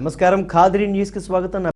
నమస్కారం, ఖాద్రీ న్యూస్ కి స్వాగతం.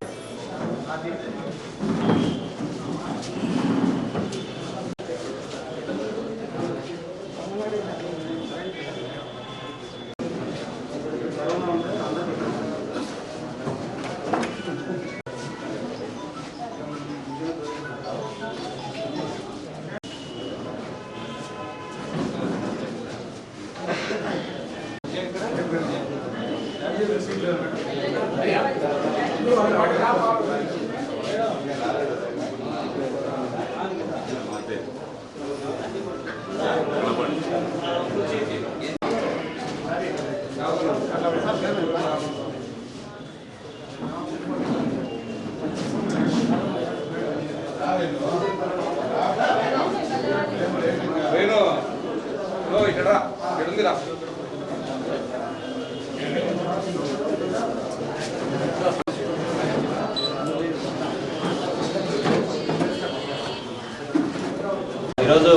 ఈరోజు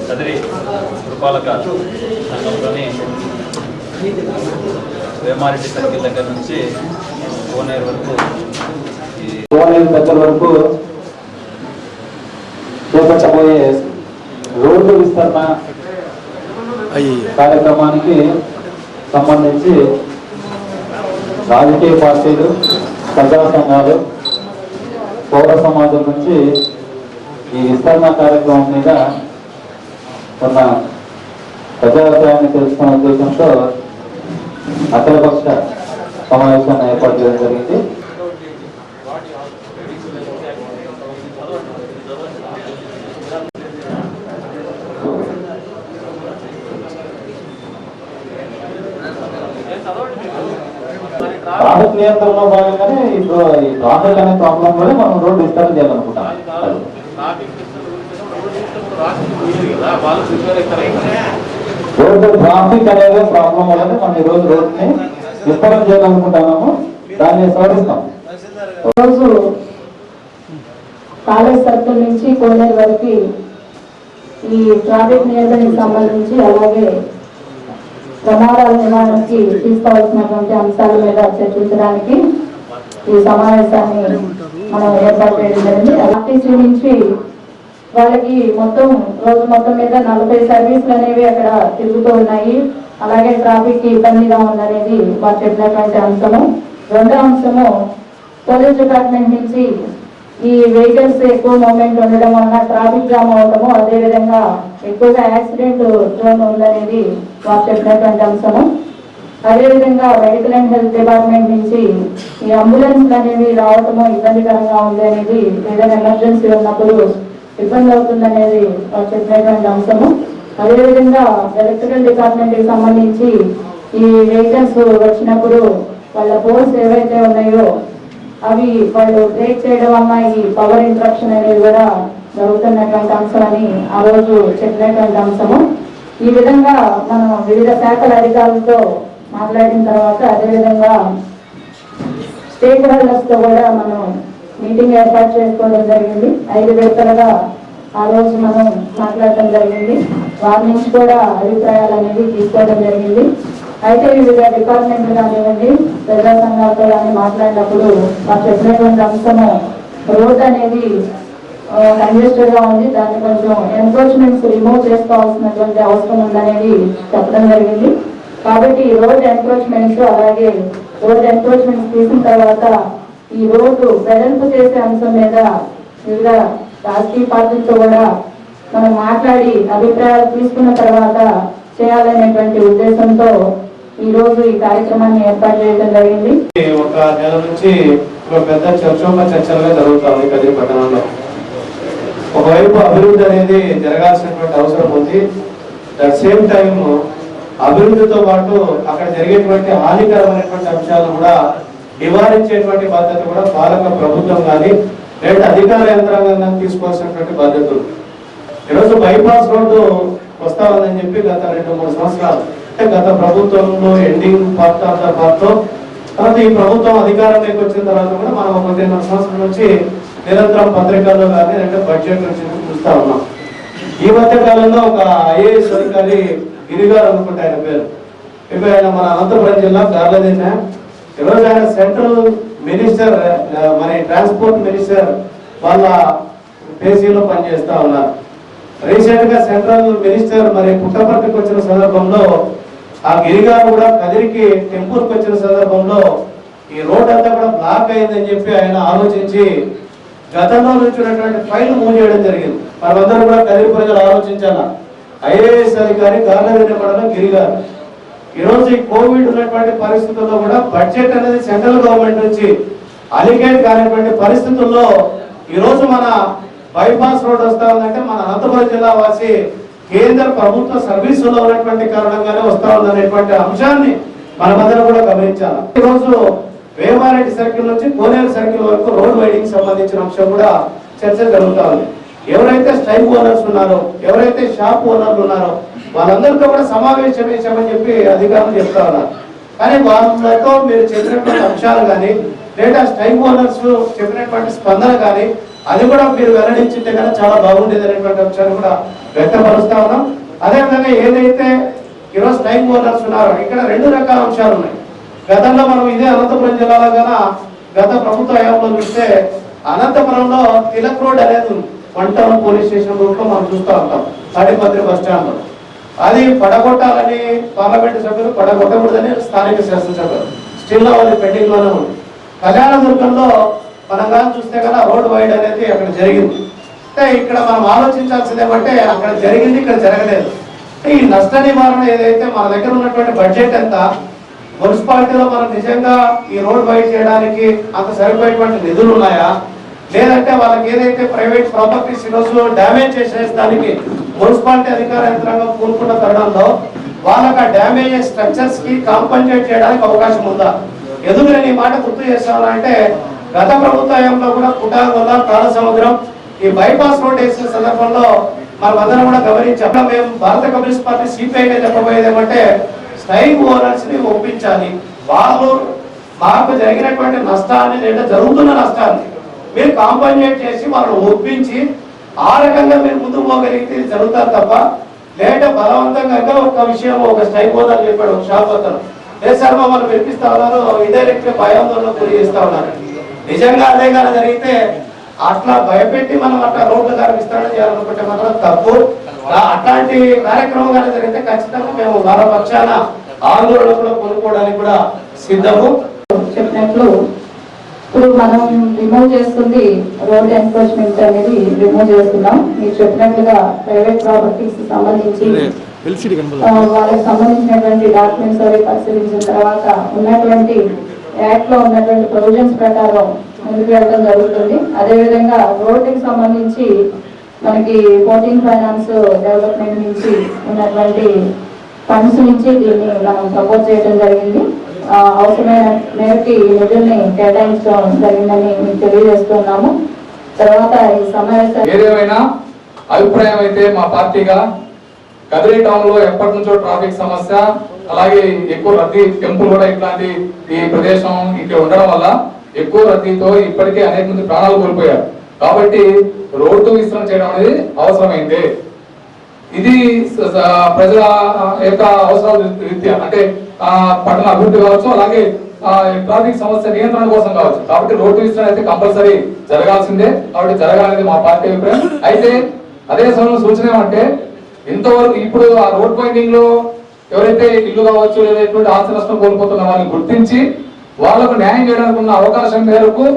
కదిరి పురపాలక సంఘంలోని వేమారెడ్డి సర్కిల్ దగ్గర నుంచి కోనేరు వరకు చేపట్టబోయే రోడ్డు విస్తరణ కార్యక్రమానికి సంబంధించి రాజకీయ పార్టీలు, ప్రజా సంఘాలు, పౌర సమాజం నుంచి ఈ విస్తరణ కార్యక్రమం మీద ఉన్న ప్రజాభిప్రాయాన్ని తెలుసుకునే ఉద్దేశంతో అఖిలపక్ష సమావేశాన్ని ఏర్పాటు చేయడం జరిగింది. ట్రాఫిక్ నియంత్రణలో భాగంగానే ఇప్పుడు ఈ ట్రాఫిక్ అనే ప్రాబ్లం వల్ల మనం రోడ్డు విస్తరణ చేయాలనుకుంటాం. రోడ్డు ట్రాఫిక్ అనేది ప్రాబ్లం వల్లనే మనం ఈ రోజు రోడ్డుని విస్తరణ చేయాలనుకుంటున్నాము. దాన్ని సవరిస్తాం. రోజు కాలేజ్ సర్కిల్ నుంచి కోనేరు వరకు ఈ ట్రాఫిక్ నియంత్రణకు సంబంధించి అలాగే ప్రమాదాల నివారణకి తీసుకోవాల్సినటువంటి అంశాల మీద చర్చించడానికి ఈ సమావేశాన్ని మనం ఏర్పాటు చేయడం జరిగింది. ఆర్టీసీ నుంచి వాళ్ళకి రోజు మొత్తం మీద 40 సర్వీసులు అనేవి అక్కడ తిరుగుతూ ఉన్నాయి. అలాగే ట్రాఫిక్ కి ఇబ్బందిగా ఉందనేది వారు చెప్పినటువంటి అంశము. రెండో అంశము, పోలీస్ డిపార్ట్మెంట్ నుంచి ఈ వెహికల్స్ ఎక్కువ మూవ్మెంట్ ఉండడం వలన ట్రాఫిక్ జామ్ అవటము, అదేవిధంగా ఎక్కువగా యాక్సిడెంట్ జోన్ ఉందనేది వారు చెప్పినటువంటి అంశము. అదేవిధంగా మెడికల్ అండ్ హెల్త్ డిపార్ట్మెంట్ నుంచి ఈ అంబులెన్స్ అనేవి రావటము ఇబ్బందికరంగా ఉంది అనేది, ఏదైనా ఎమర్జెన్సీ ఉన్నప్పుడు ఇబ్బంది అవుతుందనేది వారు చెప్పినటువంటి అంశము. అదేవిధంగా ఎలక్ట్రికల్ డిపార్ట్మెంట్ కి సంబంధించి ఈ వెహికల్స్ వచ్చినప్పుడు వాళ్ళ పోల్స్ ఏవైతే ఉన్నాయో అవి వాళ్ళు బ్రేక్ చేయడం వల్ల ఈ పవర్ ఇంటరప్షన్ అనేది కూడా జరుగుతున్నటువంటి అంశం అని ఆ రోజు చెప్పినటువంటి అంశము. ఈ విధంగా మనం వివిధ శాఖల అధికారులతో మాట్లాడిన తర్వాత, అదేవిధంగా స్టేక్ హోల్డర్స్ తో కూడా మనం మీటింగ్ ఏర్పాటు చేసుకోవడం జరిగింది. 5 విడతలుగా ఆ రోజు మనం మాట్లాడటం జరిగింది. వారి నుంచి కూడా అభిప్రాయాలు అనేది తీసుకోవడం జరిగింది. అయితే వివిధ డిపార్ట్మెంట్లు కానివ్వండి, ప్రజా సంఘాలతో కానీ మాట్లాడినప్పుడు వారు చెప్పినటువంటి అంశము, రోడ్ అనేది కంజెస్టెడ్ గా ఉంది, దాన్ని కొంచెం ఎన్క్రోచ్మెంట్స్ రిమూవ్ చేసుకోవాల్సినటువంటి అవసరం ఉందనేది చెప్పడం జరిగింది. కాబట్టి రోడ్ ఎన్క్రోచ్మెంట్స్, అలాగే రోడ్ ఎన్క్రోచ్మెంట్స్ తీసిన తర్వాత ఈ రోడ్డు వెడల్పు చేసే అంశం మీద వివిధ రాజకీయ పార్టీలతో కూడా మనం మాట్లాడి అభిప్రాయాలు తీసుకున్న తర్వాత చేయాలనేటువంటి ఉద్దేశంతో ఈ రోజు ఈ కార్యక్రమాన్ని ఏర్పాటు చేయడం జరిగింది. ఒక నెల నుంచి ఒక పెద్ద చర్చలుగా జరుగుతుంది కదిరి పట్టణంలో. ఒకవైపు అభివృద్ధి అనేది జరగాల్సినటువంటి అవసరం ఉంది. అట్ సేమ్ టైం అభివృద్ధితో పాటు అక్కడ జరిగేటువంటి హానికరమైనటువంటి అంశాలను కూడా నివారించేటువంటి బాధ్యత కూడా పాలక ప్రభుత్వం కానీ లేదా అధికార యంత్రాంగం తీసుకోవాల్సినటువంటి బాధ్యతలు. ఈరోజు బైపాస్ రోడ్డు వస్తా ఉందని చెప్పి గత 2-3 సంవత్సరాలు, అంటే గత ప్రభుత్వంలో ending part of the part తర్వాత ఈ ప్రభుత్వం అధికారంలోకి వచ్చిన తర్వాత కూడా మనం 1.5 సంవత్సరాల నుంచి నిరంతరం పత్రికల్లో కానీ అంటే బడ్జెట్ నుంచి చూస్తా ఉన్నాం. ఈ మధ్య కాలంలో ఒక ఐఏఎస్ అధికారి గిరిగారు అనుకుంటే ఆయన పేరు, ఇప్పుడు ఆయన మన అనంతపురం జిల్లా గార్లదిన్న. ఈరోజు ఆయన సెంట్రల్ మినిస్టర్, మన ట్రాన్స్పోర్ట్ మినిస్టర్ వాళ్ళ పేసీలో పనిచేస్తా ఉన్నారు. రీసెంట్ గా సెంట్రల్ మినిస్టర్ మరి పుట్టపర్తికి వచ్చిన సందర్భంలో ఆ గిరిగారు కూడా కదిరికి టెంపుల్కి వచ్చిన సందర్భంలో ఈ రోడ్ అంతా కూడా బ్లాక్ అయిందని చెప్పి ఆయన ఆలోచించి గతంలో నుంచి ఉన్నటువంటి ఫైల్ మూవ్ చేయడం జరిగింది. మనమందరం కూడా కదిరి ప్రజలు ఆలోచించాల. ఐఏఎస్ అధికారి గార్లదిన్న మండలం గిరిగారు ఈరోజు ఈ కోవిడ్ ఉన్నటువంటి పరిస్థితుల్లో కూడా బడ్జెట్ అనేది సెంట్రల్ గవర్నమెంట్ నుంచి అలిగేట్ కానిటువంటి పరిస్థితుల్లో ఈరోజు మన బైపాస్ రోడ్ వస్తా ఉందంటే మన అనంతపురం జిల్లా వాసి కేంద్ర ప్రభుత్వ సర్వీసులో ఉన్నటువంటి కారణంగానే వస్తా ఉందనేటువంటి అంశాన్ని మనమందరం కూడా గమనించాలి. ఈరోజు వేమారెడ్డి సర్కిల్ నుంచి కోనేరు సర్కిల్ వరకు రోడ్ వైడింగ్ సంబంధించిన అంశం కూడా చర్చ జరుగుతా ఉంది. ఎవరైతే స్ట్రైక్ ఓనర్స్ ఉన్నారో, ఎవరైతే షాప్ ఓనర్లు ఉన్నారో వాళ్ళందరితో కూడా సమావేశం వేసామని చెప్పి అధికారులు చెప్తా ఉన్నారు. కానీ వాళ్ళతో మీరు చెప్పినటువంటి అంశాలు కానీ లేదా స్ట్రైక్ ఓనర్స్ చెప్పినటువంటి స్పందన కానీ అది కూడా మీరు వెల్లడించింటే కనుక చాలా బాగుండేది అనేటువంటి అంశాన్ని కూడా వ్యక్తపరుస్తా ఉన్నాం. అదేవిధంగా ఏదైతే ఈరోజు స్ట్రైక్ ఓనర్స్ ఉన్నారో ఇక్కడ రెండు రకాల అంశాలు ఉన్నాయి. గతంలో మనం ఇదే అనంతపురం జిల్లాలో కన్నా గత ప్రభుత్వ హయాంలో చూస్తే అనంతపురంలో తిలక్ రోడ్ అనేది ఉంది. 1 టౌన్ పోలీస్ స్టేషన్ రూట్ లో మనం చూస్తూ ఉంటాం. తాడిపత్రి బస్ స్టాండ్ లో అది పడగొట్టాలని పార్లమెంటు సభ్యులు, పడగొట్టకూడదని స్థానిక శాసనసభ్యులు స్టిల్ అది పెండింగ్ లోనే ఉంది. కళ్యాణదుర్గంలో మనం కానీ చూస్తే కదా రోడ్ వైడ్ అనేది అక్కడ జరిగింది. అంటే ఇక్కడ మనం ఆలోచించాల్సింది ఏమంటే అక్కడ జరిగింది, ఇక్కడ జరగలేదు. ఈ నష్ట నివారణ ఏదైతే మన దగ్గర ఉన్నటువంటి బడ్జెట్ ఎంత, మున్సిపాలిటీలో మనం నిజంగా ఈ రోడ్ వైడ్ చేయడానికి అంత సరిపోయేటువంటి నిధులు ఉన్నాయా, లేదంటే వాళ్ళకి ఏదైతే ప్రైవేట్ ప్రాపర్టీస్ ఈరోజు డ్యామేజ్ చేసేదానికి మున్సిపాలిటీ అధికార యంత్రాంగం కూనుకున్న తరుణంలో వాళ్ళకి ఆ డ్యామేజ్ స్ట్రక్చర్స్ కి కాంపన్సేట్ చేయడానికి అవకాశం ఉందా? ఎందుకు నేను ఈ మాట గుర్తు చేస్తాను అంటే గత ప్రభుత్వ హయాంలో కూడా కుటాగొల్ల, కాలసముద్రం ఈ బైపాస్ రోడ్ వేసిన సందర్భంలో మనమందరం కూడా గమనించాం. మేము భారత కమ్యూనిస్ట్ పార్టీ సిపిఐగా చెప్పబోయేది ఏమంటే స్ట్రైక్ ఓనర్స్ ని ఒప్పించాలి. వాళ్ళు మాకు జరిగినటువంటి నష్టాన్ని లేదా జరుగుతున్న నష్టాన్ని మీరు కాంపన్సేట్ చేసి వాళ్ళని ఒప్పించి ఆ రకంగా మీరు ముందుకు పోగలిగితే జరుగుతారు తప్ప లేట బలవంతంగా ఒక విషయం ఒక స్ట్రైక్ ఓనర్ చెప్పాడు, ఒక షాప్ అతను లేదు సార్ మమ్మల్ని పిలిపిస్తా ఉన్నారు, ఇండైరెక్ట్ గా భయాందోళన గురి చేస్తా ఉన్నారు. నిజంగా అదే కానీ జరిగితే అట్లా భయపెట్టి మనం అట్లా రోడ్ల ద్వారా విస్తరణ చేయాలనుకుంటే మాత్రం తప్పు. అట్లాంటి కార్యక్రమం కానీ జరిగితే ఖచ్చితంగా మేము వాళ్ళ పక్షాన ఆందోళన కూడా కొనుక్కోవడానికి కూడా సిద్ధము. చెప్పినట్లు ఇప్పుడు మనం రిమూవ్ చేస్తుంది రోడ్ ఎన్ఫోర్స్మెంట్ అనేది రిమూవ్ చేస్తున్నాం. మీరు చెప్పినట్లుగా ప్రైవేట్ ప్రాపర్టీస్ సంబంధించి వాళ్ళకి సంబంధించినటువంటి డాక్యుమెంట్స్ అవి పరిశీలించిన తర్వాత ఉన్నటువంటి యాక్ట్ లో ఉన్నటువంటి ప్రొవిజన్స్ ప్రకారం ముందుకు వెళ్ళడం జరుగుతుంది. అదేవిధంగా రోడ్డుకి సంబంధించి మనకి 14 ఫైనాన్స్ డెవలప్మెంట్ నుంచి ఉన్నటువంటి ఫండ్స్ నుంచి దీన్ని మనం సపోర్ట్ చేయడం జరిగింది. అవసరమైన మేరకి నిధుల్ని కేటాయించడం జరిగిందని మీకు తెలియజేస్తున్నాము. తర్వాత ఈ సమావేశం ఏదేమైనా అభిప్రాయం అయితే మా పార్టీగా కదిరి టౌన్ లో ఎప్పటి నుంచో ట్రాఫిక్ సమస్య, అలాగే ఎక్కువ రద్దీ, టెంపుల్ కూడా ఇట్లాంటి ఈ ప్రదేశం ఇక్కడ ఉండడం వల్ల ఎక్కువ రద్దీతో ఇప్పటికే అనేక మంది ప్రాణాలు కోల్పోయారు. కాబట్టి రోడ్డు విస్తరణ చేయడం అనేది అవసరమైంది. ఇది ప్రజల యొక్క అవసరాల రీత్యా అంటే పట్టణ అభివృద్ధి కావచ్చు, అలాగే ట్రాఫిక్ సమస్య నియంత్రణ కోసం కావచ్చు. కాబట్టి రోడ్డు విస్తరణ అయితే కంపల్సరీ జరగాల్సిందే. కాబట్టి జరగాలనేది మా పార్టీ అభిప్రాయం. అయితే అదే సమయంలో సూచన ఏమంటే ఇంతవరకు ఇప్పుడు ఆ రోడ్ వైండింగ్ లో ఎవరైతే ఇల్లు కావచ్చు లేదా ఎటువంటి ఆస్తి నష్టం కోల్పోతున్న వాళ్ళని గుర్తించి వాళ్ళకు న్యాయం చేయడానికి ఉన్న అవకాశం మేరకు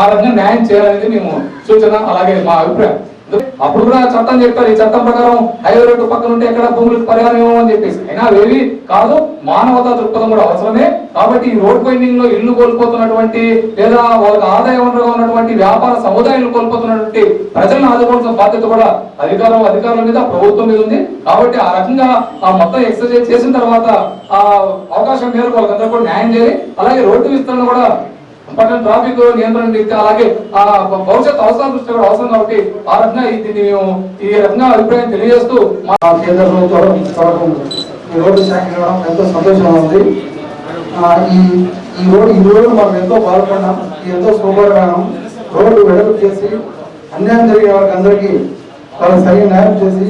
ఆ రకంగా న్యాయం చేయాలనేది మేము సూచన, అలాగే మా అభిప్రాయం. అప్పుడు కూడా చట్టం చెప్పారు, ఈ చట్టం ప్రకారం హైవే రోడ్డు పక్కన ఉంటే ఎక్కడ భూములకు పరిహారం ఇవ్వమని చెప్పేసి. అయినా అవేవి కాదు, మానవతా దృక్పథం కూడా అవసరమే. కాబట్టి ఈ రోడ్ వైండింగ్ లో ఇల్లు కోల్పోతున్నటువంటి లేదా వాళ్ళకి ఆదాయ వనరుగా ఉన్నటువంటి వ్యాపార సముదాయాలు కోల్పోతున్నటువంటి ప్రజలను ఆదుకోవాల్సిన బాధ్యత కూడా అధికారుల మీద, ప్రభుత్వం మీద ఉంది. కాబట్టి ఆ రకంగా ఆ మొత్తం ఎక్సర్సైజ్ చేసిన తర్వాత ఆ అవకాశం మేరకు వాళ్ళకందరూ కూడా న్యాయం చేయాలి. అలాగే రోడ్డు విస్తరణ కూడా పట్టణ ట్రాఫిక్ నియంత్రణ రీత్యా అలాగే ఆ భవిష్యత్ అవసరాల దృష్టి కూడా అవసరం. కాబట్టి ఆ రకంగా దీన్ని మేము ఈ రకంగా అభిప్రాయం తెలియజేస్తూ మా కేంద్ర ప్రభుత్వం ఈ రోడ్డు శాంక్షన్ ఇవ్వడం ఎంతో సంతోషంగా ఉంది. ఈ రోడ్డు మనం ఎంతో బాధపడినాం, ఎంతో శుభ్రపడినాం. రోడ్డు వెడల్పు చేసి అన్యాయం జరిగే వారికి అందరికీ వాళ్ళకి సరైన న్యాయం చేసి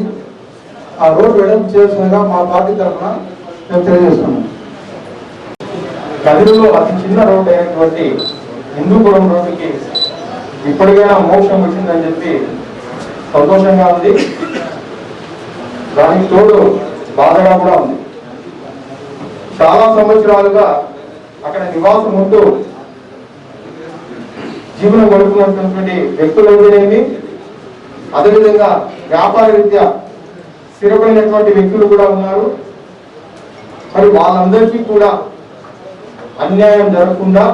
ఆ రోడ్డు వెడల్పు చేసినగా మా పార్టీ తరఫున మేము తెలియజేస్తున్నాం. కదిరిలో అతి చిన్న రోడ్డు అయినటువంటి హిందూపురం రోడ్డుకి ఇప్పటికైనా మోక్షం వచ్చిందని చెప్పి సంతోషంగా ఉంది. దానికి తోడు బాధగా కూడా ఉంది. చాలా సంవత్సరాలుగా అక్కడ నివాసం ఉంటూ జీవనం గడుపుతున్నటువంటి వ్యక్తులైతేనేమి, అదేవిధంగా వ్యాపార రీత్యా స్థిరపడినటువంటి వ్యక్తులు కూడా ఉన్నారు. మరి వాళ్ళందరికీ కూడా అన్యాయం జరగకుండా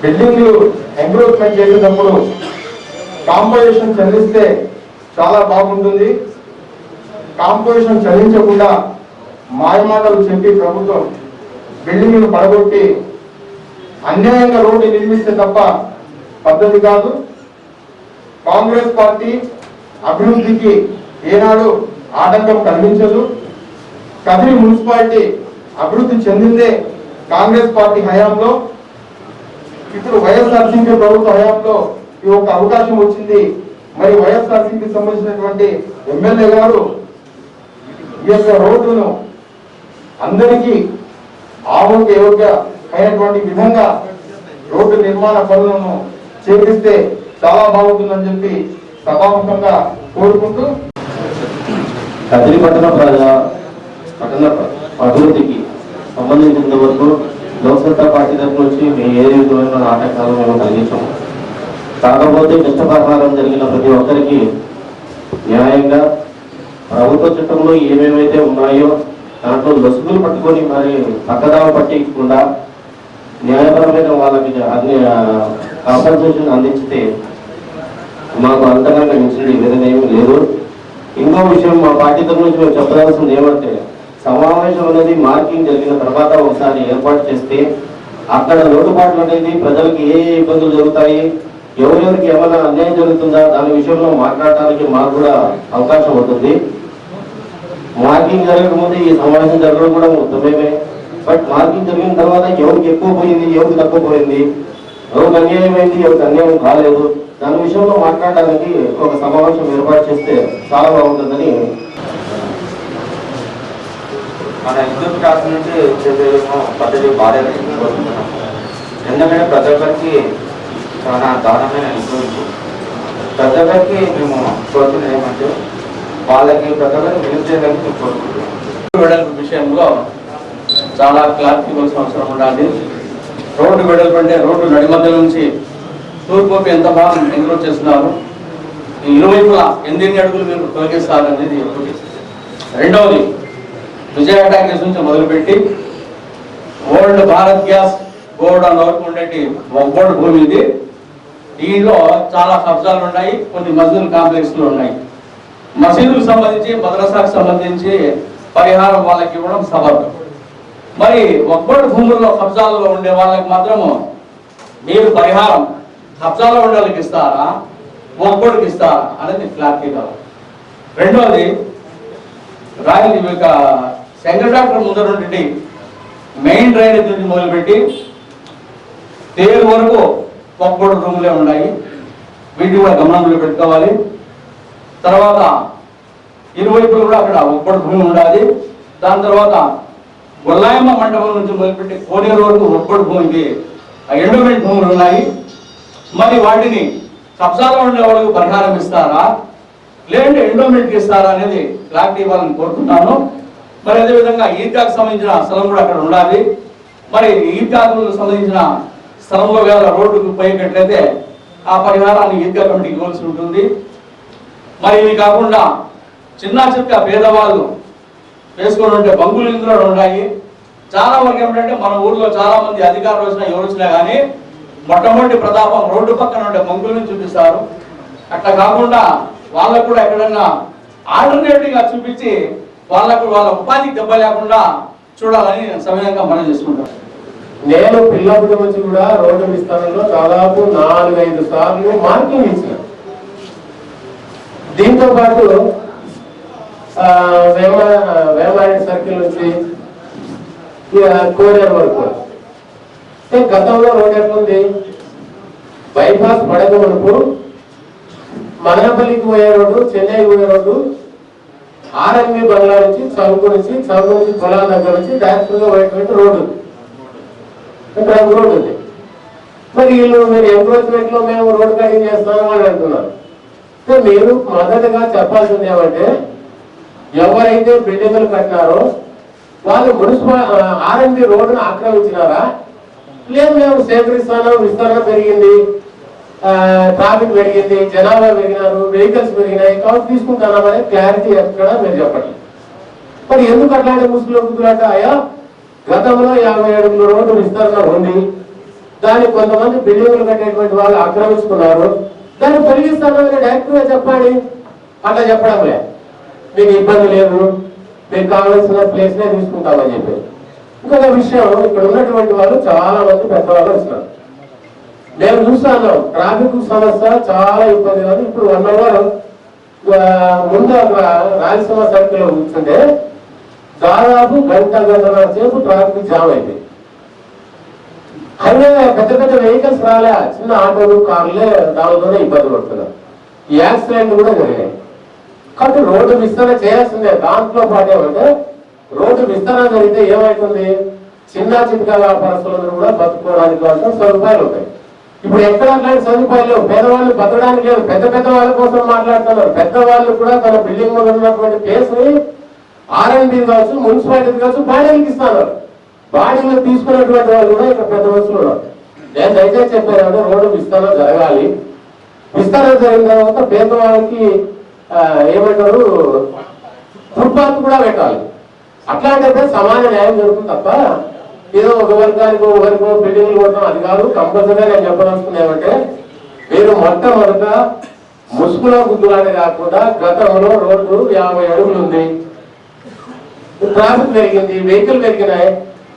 బిల్డింగ్లు ఎంక్రోచ్మెంట్ చేసేటప్పుడు కాంపోజిషన్ చెల్లిస్తే చాలా బాగుంటుంది. కాంపోజిషన్ చెల్లించకుండా మాయమాటలు చెప్పి ప్రభుత్వం బిల్డింగ్లు పడగొట్టి అన్యాయంగా రోడ్డు నిర్మిస్తే తప్ప పద్ధతి కాదు. కాంగ్రెస్ పార్టీ అభివృద్ధికి ఏనాడు ఆటంకం కలిగించదు. కదిరి మున్సిపాలిటీ అభివృద్ధి చెందిందే కాంగ్రెస్ పార్టీ హయాంలో. ఇప్పుడు వైఎస్ఆర్సీపీ ప్రభుత్వ హయాంలో ఈ ఒక అవకాశం వచ్చింది. మరి వైఎస్ఆర్సీపీ సంబంధించినటువంటి ఎమ్మెల్యే గారు ఈ యొక్క రోడ్డును అందరికీ ఆమోదయోగ్య అయినటువంటి విధంగా రోడ్డు నిర్మాణ పనులను చేపిస్తే చాలా బాగుంటుందని చెప్పి సభాముఖంగా కోరుకుంటూ, కదిరి పట్టణ అభివృద్ధికి సంబంధించినంత వరకు లోక్సత్తా పార్టీ తరఫు నుంచి మేము ఏ విధమైన ఆటంకాలు మేము కలిగించాము. కాకపోతే నష్టపరిహారం జరిగిన ప్రతి ఒక్కరికి న్యాయంగా ప్రభుత్వ చట్టంలో ఏమేమైతే ఉన్నాయో దాంట్లో లొసుగులు పట్టుకొని మరి పక్కదావ పట్టించకుండా న్యాయపరమైన వాళ్ళకి అన్ని కాంపన్సేషన్ అందించితే మాకు అంతకంగా మించింది విధంగా ఏమీ లేదు. ఇంకో విషయం మా పార్టీ తరఫు నుంచి మేము చెప్పాల్సింది ఏమంటే, సమావేశం అనేది మార్కింగ్ జరిగిన తర్వాత ఒకసారి ఏర్పాటు చేస్తే అక్కడ లోటుపాట్లు అనేది ప్రజలకు ఏ ఇబ్బందులు జరుగుతాయి, ఎవరెవరికి ఏమైనా అన్యాయం జరుగుతుందా దాని విషయంలో మాట్లాడటానికి మాకు కూడా అవకాశం ఉంటుంది. మార్కింగ్ జరగకముందు ఈ సమావేశం జరగడం కూడా ఉత్తమమే. బట్ మార్కింగ్ జరిగిన తర్వాత ఎవరికి ఎక్కువ పోయింది, ఎవరికి తక్కువ పోయింది, ఎవరికి అన్యాయం అయింది, ఎవరికి అన్యాయం కాలేదు, దాని విషయంలో మాట్లాడడానికి ఒక సమావేశం ఏర్పాటు చేస్తే చాలా బాగుంటుందని మన హిందూ రాష్ట్రం నుంచి చేసేమో పద్ధతి బాగా కోరుకుంటున్నాం. ఎందుకంటే ప్రతి ఒక్కరికి చాలా దారుణమైన ఇన్ఫ్లుయెన్స్. ప్రతి ఒక్కరికి మేము కోరుకునేది ఏమంటే వాళ్ళకి ప్రతి ఒక్కరికి విలువ చేయడానికి మేము కోరుకుంటున్నాం. వెడల్పు విషయంలో చాలా క్లారిటీ ఇవ్వాల్సిన అవసరం ఉండాలి. రోడ్డు వెడల్పు అంటే రోడ్డు నడిమధ్య నుంచి తూర్పుకి ఎంత భాగం ఎంక్రోచ్ చేస్తున్నారు, ఇరువైపులా ఎన్ని అడుగులు మీరు తొలగిస్తారు అనేది ఒకటి. రెండవది, విజయ టాకీస్ నుంచి మొదలుపెట్టి ఓల్డ్ భారత్ గ్యాస్ గోడౌన్ వరకు ఉండేటి ఒక్కోటి భూమి ఇది. దీనిలో చాలా కబ్జాలు ఉన్నాయి, కొన్ని మసీదుల కాంప్లెక్స్లు ఉన్నాయి. మసీదులకు సంబంధించి మద్రసాకు సంబంధించి పరిహారం వాళ్ళకి ఇవ్వడం సబబ్. మరి ఒక్కోటి భూముల్లో కబ్జాలలో ఉండే వాళ్ళకి మాత్రము మీరు పరిహారం కబ్జాలో ఉండే వాళ్ళకి ఇస్తారా, ఒక్కోటికి ఇస్తారా అనేది క్లారిటీ కావాలి. రెండవది, రాయల్ శంకర్ డాక్టర్ ముందర నుండి మెయిన్ డ్రైనేజ్ నుంచి మొదలుపెట్టి తేరు వరకు ఒక్కోటి రూములే ఉన్నాయి. వీటిని కూడా గమనంలో పెట్టుకోవాలి. తర్వాత ఇరువైపులు కూడా అక్కడ ఒక్కటి భూమి ఉండాలి. దాని తర్వాత గొల్లాయమ్మ మండపం నుంచి మొదలుపెట్టి కోనేరు వరకు ఒక్కటి భూమికి ఎండోమెంట్ భూములు ఉన్నాయి. మరి వాటిని కబ్జాలో ఉండే వాళ్ళకు పరిహారం ఇస్తారా, లేదంటే ఎండోమెంట్కి ఇస్తారా అనేది క్లారిటీ ఇవ్వాలని కోరుతున్నాను. మరి అదేవిధంగా ఈద్గాకు సంబంధించిన స్థలం కూడా అక్కడ ఉండాలి. మరి ఈద్గాకు సంబంధించిన స్థలంలో వేళ రోడ్డుకు పోయేటట్లయితే ఆ పరిహారాన్ని ఈద్గా కమిటీకి ఇవ్వాల్సి ఉంటుంది. మరి ఇవి కాకుండా చిన్న చిన్న పేదవాళ్ళు వేసుకొని ఉంటే బంకులు ఇందులో ఉన్నాయి. చాలా వరకు ఏమిటంటే మన ఊర్లో చాలా మంది అధికారులు వచ్చినా ఎవరు వచ్చినా కానీ మొట్టమొదటి ప్రతాపం రోడ్డు పక్కన ఉండే బంకులను చూపిస్తారు. అట్లా కాకుండా వాళ్ళకు కూడా ఎక్కడన్నా ఆల్టర్నేటివ్ గా చూపించి వాళ్ళకు వాళ్ళ ఉపాధికి దెబ్బ లేకుండా చూడాలని సమయంగా మనం చేసుకుంటాం. నేను పిల్లప్పటి నుంచి కూడా రోడ్డు విస్తరణలో దాదాపు 4-5 సార్లు మార్కింగ్ ఇచ్చిన. దీంతో పాటు వేమారెడ్డి సర్కిల్ నుంచి కోనేరు వరకు గతంలో రోడ్ ఎట్లుంది, బైపాస్ పడక వరకు మదనపల్లికి పోయే రోడ్డు, చెన్నై పోయే రోడ్డు ఆర్ఎంబి బంగ్లా నుంచి చౌకు నుంచి పొలాల దగ్గర నుంచి డైరెక్ట్ గా పోయేటువంటి రోడ్డు ఉంది. మరి వీళ్ళు మీరు ఎంక్రోచ్మెంట్ లో మేము రోడ్ కటింగ్ చేస్తామని అని అంటున్నారు. సో మీరు మొదటగా చెప్పాల్సింది ఏమంటే ఎవరైతే బిల్డింగ్లు కట్టినారో వాళ్ళు మున్సిపల్ ఆర్ఎంబి రోడ్డును ఆక్రమించినారా, లేదు మేము సేకరిస్తాను, విస్తరణ పెరిగింది, ట్రాఫిక్ పెరిగింది, జనాభా పెరిగినారు, వెహికల్స్ పెరిగినాయి కాబట్టి తీసుకుంటున్నామనే క్లారిటీ ఎక్కడ మీరు చెప్పండి. మరి ఎందుకు అట్లాంటి ముసుగులో గుర్తులాట? అయ్యా గతంలో 50 అడుగుల రోడ్డు విస్తరణ ఉంది, దాన్ని కొంతమంది బిల్డింగ్లు కట్టేటువంటి వాళ్ళు ఆక్రమించుకున్నారు, దాన్ని తొలగిస్తామని డైరెక్ట్ గా చెప్పండి. అట్లా చెప్పడం లే, మీకు ఇబ్బంది లేదు, మీకు కావాల్సిన ప్లేస్ నే తీసుకుంటామని చెప్పి. ఇంకొక విషయం, ఇక్కడ ఉన్నటువంటి వాళ్ళు చాలా మంది పెద్దవాళ్ళు వచ్చినారు. మేము చూస్తాను ట్రాఫిక్ సమస్య చాలా ఇబ్బంది కాదు. ఇప్పుడు 1 అవర్ ముందు రాయలసీమ సర్కిల్ లో కూర్చుంటే దాదాపు గంటన్నర సేపు ట్రాఫిక్ జామ్ అయింది. హైవే పెద్ద వెహికల్స్ రాలే, చిన్న ఆటోలు కార్లే దానితోనే ఇబ్బంది పడుతున్నారు. ఈ యాక్సిడెంట్ కూడా జరిగాయి. కాబట్టి రోడ్డు విస్తరణ చేయాల్సిందే. దాంట్లో పాటు ఏమంటే రోడ్డు విస్తరణ జరిగితే ఏమవుతుంది, చిన్న చిన్న వ్యాపారస్తులందరూ కూడా బతుకోవడానికి కావాల్సిన సదుపాయాలు ఉంటాయి. ఇప్పుడు ఎక్కడ అట్లాంటి సదుపాయాలు లేవు. పేదవాళ్ళు బతకడానికి లేదు. పెద్ద వాళ్ళ కోసం మాట్లాడుతున్నారు. పెద్దవాళ్ళు కూడా తన బిల్డింగ్ మీద ఉన్నటువంటి ప్లేస్ ని ఆర్ఎండ్బి కావచ్చు, మున్సిపాలిటీ కావచ్చు బాడీలకు ఇస్తున్నారు. బాడీలు తీసుకున్నటువంటి వాళ్ళు కూడా ఇక్కడ పెద్ద వస్తువులు ఉన్నారు. నేను దయచేసి చెప్పాను, రోడ్డు విస్తరణ జరగాలి. విస్తరణ జరిగిన తర్వాత పేదవాళ్ళకి ఏమంటారు ఫుట్పాత్ కూడా పెట్టాలి. అట్లాంటి సమాన న్యాయం జరుగుతుంది తప్ప ఏదో ఒక వర్గానికో బిల్డింగ్లు కొట్టడం అది కాదు. కంపల్సరీగా నేను చెప్పదలుచుకున్నా ఏమంటే మీరు మొట్టమొదట ముసుగులో గుద్దులాట కాకుండా గతంలో రోడ్డు 50 అడుగులు ఉంది, ట్రాఫిక్ పెరిగింది, వెహికల్ పెరిగినాయి,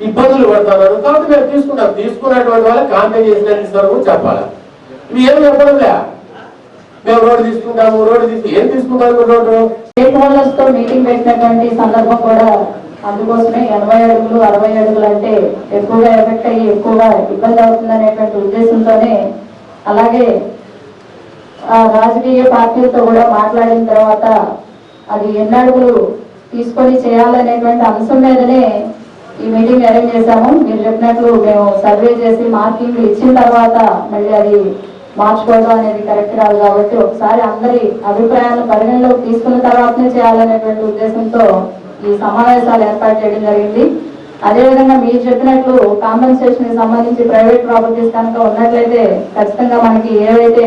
ఇబ్బందులు పడుతున్నారు కాబట్టి మేము తీసుకున్నాం. తీసుకున్నటువంటి వాళ్ళకి కాంపెన్సేషన్ ఇస్తారు చెప్పాలి. ఇవి ఏమి చెప్పడం లే, మేము రోడ్డు తీసుకుంటాము, ఏం తీసుకుంటాము రోడ్డు. స్టేక్ హోల్డర్స్ తో మీటింగ్ పెట్టినటువంటి సందర్భం కూడా అందుకోసమే 80 అడుగులు 60 అడుగులు అంటే ఎక్కువగా ఎఫెక్ట్ అయ్యి ఎక్కువగా ఇబ్బంది అవుతుంది అనేటువంటి ఉద్దేశంతోనే, అలాగే రాజకీయ పార్టీలతో కూడా మాట్లాడిన తర్వాత అది ఎన్ని అడుగులు తీసుకొని చేయాలనేటువంటి అంశం మీదనే ఈ మీటింగ్ అరేంజ్ చేశాము. మీరు చెప్పినట్లు మేము సర్వే చేసి మార్కింగ్ ఇచ్చిన తర్వాత మళ్ళీ అది మార్చుకోవడం అనేది కరెక్ట్ కాదు కాబట్టి ఒకసారి అందరి అభిప్రాయాలను పరిగణలోకి తీసుకున్న తర్వాతనే చేయాలనేటువంటి ఉద్దేశంతో ఈ సమావేశాలు ఏర్పాటు చేయడం జరిగింది. అదేవిధంగా మీరు చెప్పినట్లు కాంపెన్సేషన్ సంబంధించి ప్రైవేట్ ప్రాపర్టీస్ కనుక ఉన్నట్లయితే ఖచ్చితంగా మనకి ఏవైతే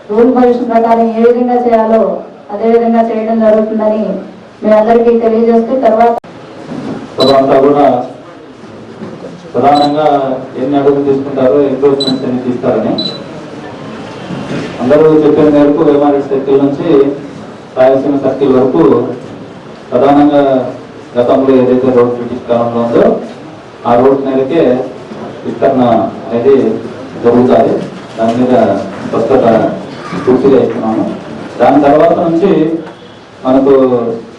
రూల్ పొజిషన్ ప్రకారం ఏ విధంగా చేయాలో అదే విధంగా చేయడం జరుగుతుందని మీ అందరికీ తెలియజేస్తూ, తర్వాత కూడా ప్రధానంగా ఎన్ని అడుగులు తీసుకుంటారో ఎంక్రోచ్మెంట్స్ ఎన్ని తీస్తారని అందరూ చెప్పిన మేరకు వేమారెడ్డి సర్కిల్ నుంచి రాయలసీమ సర్కిల్ వరకు ప్రధానంగా గతంలో ఏదైతే రోడ్ బ్రిటిష్ కాలంలో ఉందో ఆ రోడ్ మేరకే విస్తరణ అనేది జరుగుతుంది. దాని మీద స్పష్టత పూర్తిగా ఇస్తున్నాము. దాని తర్వాత నుంచి మనకు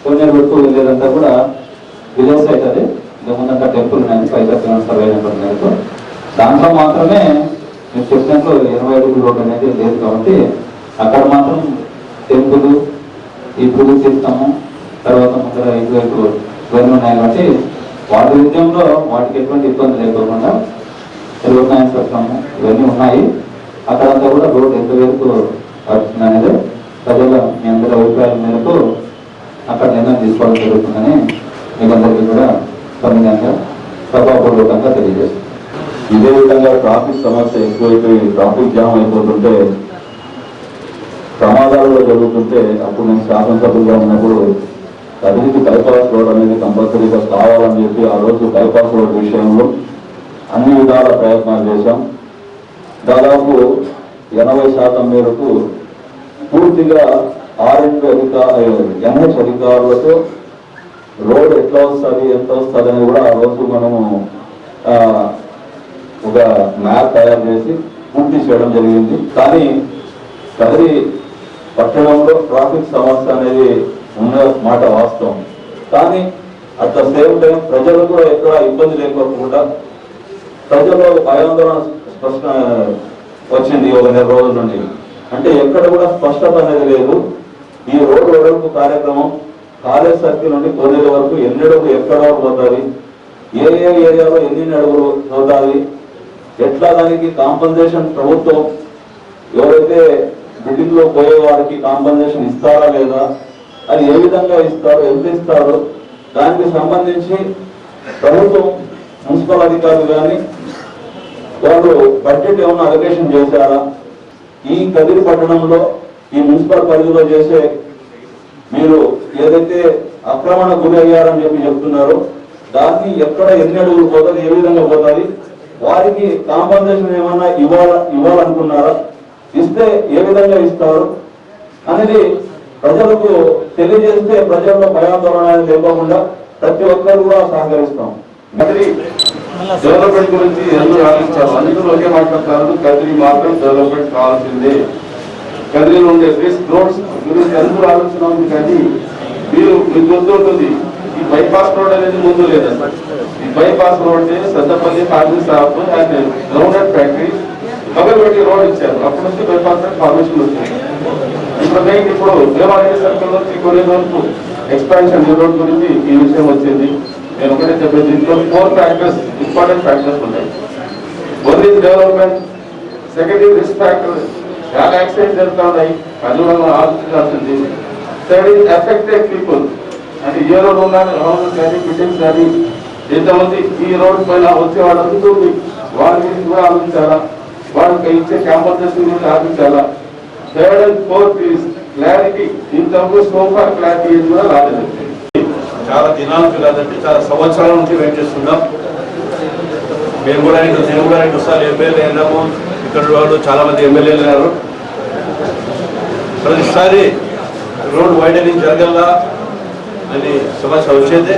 కోనేరు వరకు వెళ్ళేదంతా కూడా విలేజ్ అవుతుంది. ఇంతకుముందంతా టెంపుల్ ఉన్నాయి 5 కిలోమీటర్స్ అయినప్పటి మేరకు దాంట్లో మాత్రమే మీరు చెప్పినట్లు 20 అడుగుల రోడ్డు అనేది లేదు కాబట్టి అక్కడ మాత్రం టెంపుల్ ఈ పూజ తీస్తాము. తర్వాత ముందర ఇటువైపు ఇవన్నీ ఉన్నాయి కాబట్టి వాటి విషయంలో వాటికి ఎటువంటి ఇబ్బంది లేకుండా తెలుగునాయని చెప్తాము. ఇవన్నీ ఉన్నాయి. అక్కడంతా కూడా రోడ్డు ఎంతవరకు వస్తుంది అనేది ప్రజల మీ అందరి అభిప్రాయాల మేరకు అక్కడ నిర్ణయం తీసుకోవడం జరుగుతుందని మీకందరికీ కూడా స్పందనగా సభాపూర్వకంగా తెలియజేస్తుంది. ఇదే విధంగా ట్రాఫిక్ సమస్య ఎక్కువైపోయి ట్రాఫిక్ జామ్ అయిపోతుంటే ప్రమాదాలు జరుగుతుంటే అప్పుడు నేను శాసనసభ్యులుగా ఉన్నప్పుడు కదిరికి బైపాస్ రోడ్ అనేది కంపల్సరీగా కావాలని చెప్పి ఆ రోజు బైపాస్ రోడ్ విషయంలో అన్ని విధాల ప్రయత్నాలు చేశాం. దాదాపు 80% మేరకు పూర్తిగా ఎన్హెచ్ అధికారులతో రోడ్ ఎట్లా వస్తుంది ఎంత వస్తుంది అనేది కూడా ఆ రోజు మనము ఒక మ్యాప్ తయారు చేసి పూర్తి చేయడం జరిగింది. కానీ కదిరి పట్టణంలో ట్రాఫిక్ సమస్య అనేది ఉన్న మాట వాస్తవం. కానీ అట్ ద సేమ్ టైం ప్రజలు కూడా ఎక్కడ ఇబ్బంది లేకపోకుండా ప్రజల్లో భయాందోళన స్పష్ట వచ్చింది ఒక 2 రోజుల నుండి. అంటే ఎక్కడ కూడా స్పష్టత అనేది లేదు. ఈ రోడ్డు వెడల్పు కార్యక్రమం కాలేజ్ సర్కిల్ నుండి కోనేరు వరకు ఎన్ని అడుగులు ఎక్కడ వరకు పోతుంది, ఏ ఏ ఏరియాలో ఎన్ని అడుగులు అవుతుంది, ఎట్లా దానికి కాంపన్సేషన్ ప్రభుత్వం ఎవరైతే బిల్డింగ్ లో పోయే వారికి కాంపన్సేషన్ ఇస్తారా లేదా, అది ఏ విధంగా ఇస్తారు, ఎంత ఇస్తారు, దానికి సంబంధించి ప్రభుత్వం మున్సిపల్ అధికారులు కానీ వాళ్ళు బడ్జెట్ ఏమైనా అలొకేషన్ చేశారా, ఈ కదిరి పట్టణంలో ఈ మున్సిపల్ పరిధిలో చేసే మీరు ఏదైతే ఆక్రమణ గురి అయ్యారని చెప్తున్నారో దాన్ని ఎక్కడ ఎన్ని అడుగులు పోతుంది, ఏ విధంగా పోతుంది, వారికి కాంపన్సేషన్ ఏమన్నా ఇవ్వాలనుకున్నారా, ఇస్తే ఏ విధంగా ఇస్తారు అనేది ప్రజలకు తెలియజేస్తే ప్రజల్లో భయాందోళన లేకుండా ప్రతి ఒక్కరు కూడా సహకరిస్తాం. కదిరి డెవలప్మెంట్ గురించి ఎందుకు ఆలోచించారు, అందరూ ఒకే మాట్లాడుతున్నారు. కదిరి మాత్రం డెవలప్మెంట్ కావాల్సిందే. కదిరిలో ఉండే రిస్క్ రోడ్స్ గురించి అందరూ ఆలోచన ఉంది. కానీ మీకు ముందు ఉంటుంది ఈ బైపాస్ రోడ్ అనేది ముందు లేదండి. ఈ bypass road Saddapalli Haji Saab and grounded factory మొదలుపెట్టి రోడ్ ఇచ్చారు. అప్పటి నుంచి బైపాస్ ఫార్మేషన్ వచ్చింది. ఇప్పుడు దేవాలయ సర్కిల్ నుంచి కొన్ని వరకు ఎక్స్పాన్షన్ రోడ్ గురించి ఈ విషయం వచ్చింది. నేను ఒకటే చెప్పేది, దీంట్లో 4 ఫ్యాక్టర్స్ ఇంపార్టెంట్ ఫ్యాక్టర్స్ ఉన్నాయి. One is development, second is risk factor, చాలా యాక్సిడెంట్ జరుగుతూ ఉన్నాయి, అది మనం ఆలోచించాల్సింది. థర్డ్ ఈజ్ ఎఫెక్టెడ్ పీపుల్, అంటే ఏ రోడ్ ఉన్నారు హౌసెస్ కానీ బిల్డింగ్స్ కానీ ఎంతమంది ఈ రోడ్ పైన వచ్చే వాళ్ళందరూ వాళ్ళ గురించి కూడా ఆలోచించాలా, వాళ్ళకి ఇచ్చే కాంపన్సేషన్ గురించి ఆలోచించాలా. Third and fourth is clarity, ఇంతవరకు సోఫా క్లారిటీ కూడా రాలేదు. చాలా దినాలకు కాదంటే చాలా సంవత్సరాల నుంచి వెయిట్ చేస్తున్నాం. మేము కూడా నేను సార్ ఎమ్మెల్యే అయినాము, ఇక్కడ వాళ్ళు చాలా మంది ఎమ్మెల్యేలు అయినారు. ప్రతిసారి రోడ్ వైడనింగ్ జరగల్లా అని సమస్య వచ్చేది.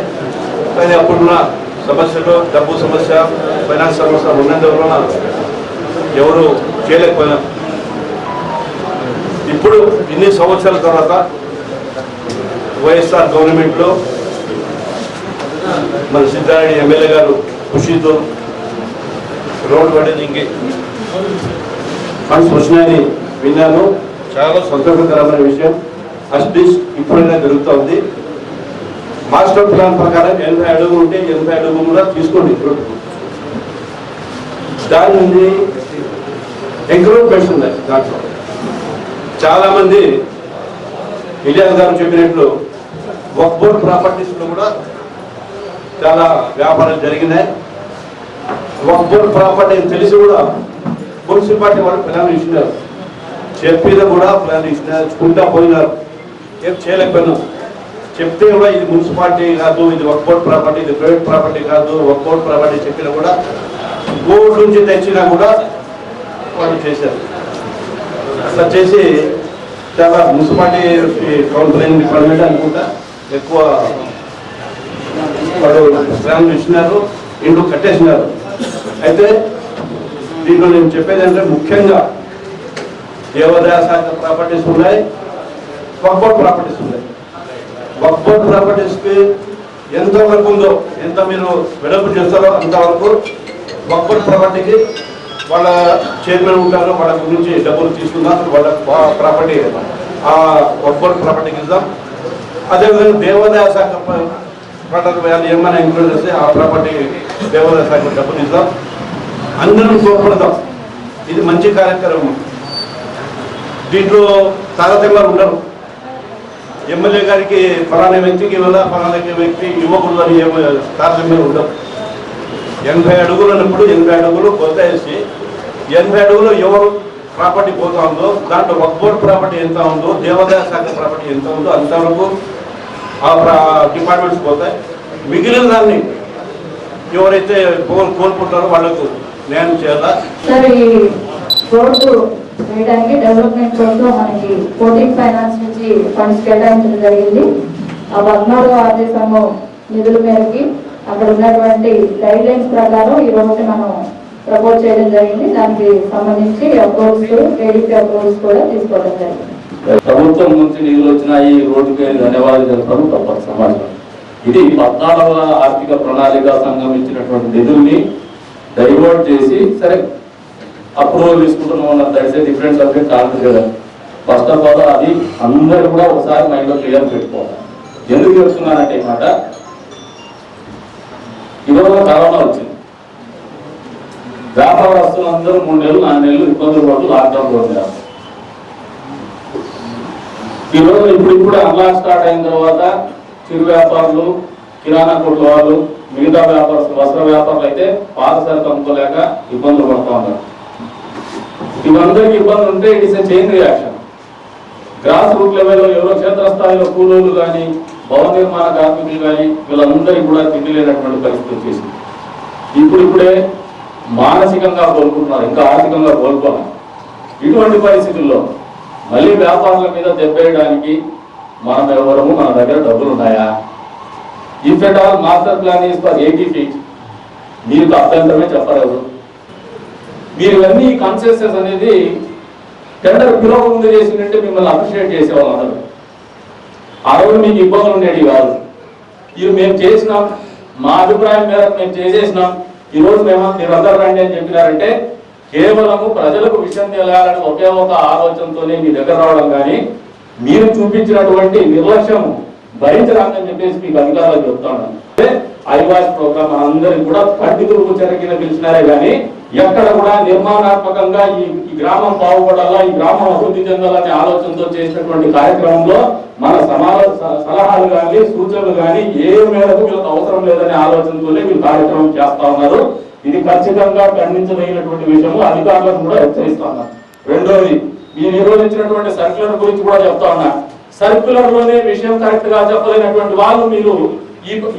కానీ అప్పుడున్న సమస్యలు డబ్బు సమస్య, ఫైనాన్స్ సమస్య ఉన్నందువలన ఎవరు చేయలేకపోయినా, ఇప్పుడు ఇన్ని సంవత్సరాల తర్వాత వైఎస్ఆర్ గవర్నమెంట్లో మన సిద్ధారెడ్డి ఎమ్మెల్యే గారు ఖుషీతో రోడ్ వైడనింగ్కి ఫండ్స్ వచ్చినాయని విన్నాను. చాలా సంతోషకరమైన విషయం. అట్లీస్ట్ ఇప్పుడైనా జరుగుతుంది. మాస్టర్ ప్లాన్ ప్రకారం 80 అడుగులు ఉంటే 80 అడుగులు కూడా తీసుకోండి. దాని నుండి ఎంకరేజ్మెంట్స్ ఉన్నాయి. దాంట్లో చాలా మంది ఇలియాస్ గారు చెప్పినట్లు వక్ఫ్ బోర్డ్ ప్రాపర్టీస్ లో కూడా చాలా వ్యాపారాలు జరిగినాయి. వక్ఫ్ బోర్డ్ ప్రాపర్టీ తెలిసి కూడా మున్సిపాలిటీ వాళ్ళు ప్లాన్ ఇచ్చినారు, చెప్పిన కూడా ప్లాన్ ఇచ్చినారు, చుట్టా పోయినారు, ఏం చేయలేకపోయినాం. చెప్తే కూడా ఇది మున్సిపాలిటీ కాదు, ఇది వక్ఫ్ బోర్డ్ ప్రాపర్టీ, ఇది ప్రైవేట్ ప్రాపర్టీ కాదు, వక్ఫ్ బోర్డ్ ప్రాపర్టీ చెప్పినా కూడా కోర్టు నుంచి తెచ్చినా కూడా వాళ్ళు చేశారు. అట్లా చేసి చాలా మున్సిపాలిటీ కౌన్సిలింగ్ డిపార్ట్మెంట్ అనుకుంటా ఎక్కువ వాళ్ళు ప్లాన్లు ఇచ్చినారు, ఇండ్లు కట్టేసినారు. అయితే దీంట్లో నేను చెప్పేది అంటే ముఖ్యంగా దేవాదాయ శాఖ ప్రాపర్టీస్ ఉన్నాయి, వక్ఫ్ బోర్డ్ ప్రాపర్టీస్ ఉన్నాయి. వక్ఫ్ బోర్డ్ ప్రాపర్టీస్కి ఎంతవరకు ఉందో, ఎంత మీరు వెడల్పు చేస్తారో అంతవరకు వక్ఫ్ బోర్డ్ ప్రాపర్టీకి వాళ్ళ చైర్మన్ ఉంటారు, వాళ్ళ గురించి డబ్బులు తీసుకుందాం, వాళ్ళ ప్రాపర్టీ ఆ వక్ఫ్ బోర్డ్ ప్రాపర్టీకి ఇద్దాం. అదేవిధంగా దేవాదాయ శాఖ వాళ్ళు ఏమైనా ఇంక్లూడ్ చేస్తే ఆ ప్రాపర్టీ దేవాదాయ శాఖ డబ్బులు ఇద్దాం, అందరం తోడ్పడదాం. ఇది మంచి కార్యక్రమం. దీంట్లో తారతమ్యాలు ఉండరు. ఎమ్మెల్యే గారికి ఫలానా వ్యక్తికి ఇవ్వాలా, ఫలానా వ్యక్తి ఇవ్వకూడదు అని తారతమ్యాలు ఉండవు. 80 అడుగులు అన్నప్పుడు 80 అడుగులు కొత్త వేసి 80 అడుగులు ఎవరు ప్రాపర్టీ పోతా ఉందో, దాంట్లో వక్ఫ్ బోర్డ్ ప్రాపర్టీ ఎంత ఉందో, దేవాదాయ శాఖ ప్రాపర్టీ ఎంత ఉందో అంతవరకు ఆ డిపార్ట్మెంట్స్ పోతాయి. మిగిలిన దాన్ని ఎవరైతే కోల్పోతారో వాళ్ళకు న్యాయం చేయాలా. సార్, ఈ రోడ్డు వేయడానికి డెవలప్మెంట్ కోసం మనకి 14 ఫైనాన్స్ నుంచి ఫండ్స్ కేటాయించడం జరిగింది. ఆ 16వ ఆదేశము నిధుల మేరకి అక్కడ ఉన్నటువంటి గైడ్ లైన్స్ ప్రకారం ఈ రోడ్డు మనం ప్రపోజ్ చేయడం జరిగింది. దానికి సంబంధించి అప్రోవ్స్, ఏడీపీ అప్రోవ్స్ కూడా తీసుకోవడం జరిగింది. ప్రభుత్వం నుంచి నిధులు వచ్చిన ఈ రోడ్డుకి ధన్యవాదాలు తెలుపడం తప్పదు సమాజం. ఇది 14వ ఆర్థిక ప్రణాళిక సంఘం ఇచ్చినటువంటి నిధుల్ని డైవర్ట్ చేసి సరే అప్రూవల్ తీసుకుంటున్నాం. దట్స్ ఏ డిఫరెంట్ సబ్జెక్ట్ కాదు కదా. ఫస్ట్ ఆఫ్ ఆల్ అది అందరూ కూడా ఒకసారి మైండ్లో క్లియర్ పెట్టుకోవాలి. ఎందుకు చెప్తున్నానంటే ఈ మాట, ఈరోజు కరోనా వచ్చింది, వ్యాపారస్తులందరూ 3 నెలలు 4 నెలలు ఇబ్బందులు పడుతూ లాక్డౌన్ పొందారు. ఈరోజు ఇప్పుడు అన్లాక్ స్టార్ట్ అయిన తర్వాత చిరు వ్యాపారులు, కిరాణా కొట్ల వాళ్ళు, మిగతా వ్యాపారస్తులు, వస్త్ర వ్యాపారులు అయితే పాత సరుకు అమ్ముకోలేక ఇబ్బందులు పడుతూ ఉన్నారు. ఇవందరికీ ఇబ్బందులు ఉంటే it is a chain reaction. Grass root లెవెల్లో ఎవరో క్షేత్రస్థాయిలో కూలీలు కానీ, భవన నిర్మాణ కార్మికులు కానీ వీళ్ళందరికీ కూడా తిండి లేనటువంటి పరిస్థితి వచ్చేసింది. ఇప్పుడే మానసికంగా కోలుకుంటున్నారు, ఇంకా ఆర్థికంగా కోలుకోవాలి. ఇటువంటి పరిస్థితుల్లో మళ్ళీ వ్యాపారుల మీద దెబ్బేయడానికి మనం ఎవరము, మన దగ్గర డబ్బులు ఉన్నాయా? If at all master plan is for 80 feet, మీకు అభ్యంతరమే చెప్పలేదు. మీరు ఇవన్నీ కన్సెషన్స్ అనేది టెండర్ పిలవ ముందు చేసిందంటే మిమ్మల్ని అప్రిషియేట్ చేసేవాళ్ళు అందరూ. ఆ రోజు మీకు ఇబ్బందులు ఉండేవి కాదు. ఇది మేము చేసినాం, మా అభిప్రాయం మేరకు మేము చేసేసినాం, ఈ రోజు మీరు అందరూ రండి అని చెప్పినారంటే కేవలము ప్రజలకు విషయం తెలియాలని ఒకే ఒక ఆలోచనతోనే మీ దగ్గర రావడం కానీ, మీరు చూపించినటువంటి నిర్లక్ష్యం భరించరాదని చెప్పేసి మీకు అధికారులు చెప్తాను. ఐవాస్ ప్రోగ్రామ్ అందరికి కూడా పండితులకు చెరగిన పిలిచినారే కానీ ఎక్కడ కూడా నిర్మాణాత్మకంగా ఈ గ్రామం బాగుపడాలా, ఈ గ్రామం అభివృద్ధి చెందాలనే ఆలోచనతో చేసినటువంటి కార్యక్రమంలో మన సలహాలు కానీ, సూచనలు కానీ ఏ మేరకు వీళ్ళకి అవసరం లేదనే ఆలోచనతోనే వీళ్ళు కార్యక్రమం చేస్తా ఉన్నారు. ఇది ఖచ్చితంగా ఖండించదగినటువంటి విషయము, అధికారులను కూడా హెచ్చరిస్తా ఉన్నారు. రెండోది, మీరు నిర్వహించినటువంటి సర్క్యులర్ గురించి కూడా చెప్తా ఉన్నా. సర్క్యులర్ లోనే విషయం కరెక్ట్ గా చెప్పలేనటువంటి వాళ్ళు మీరు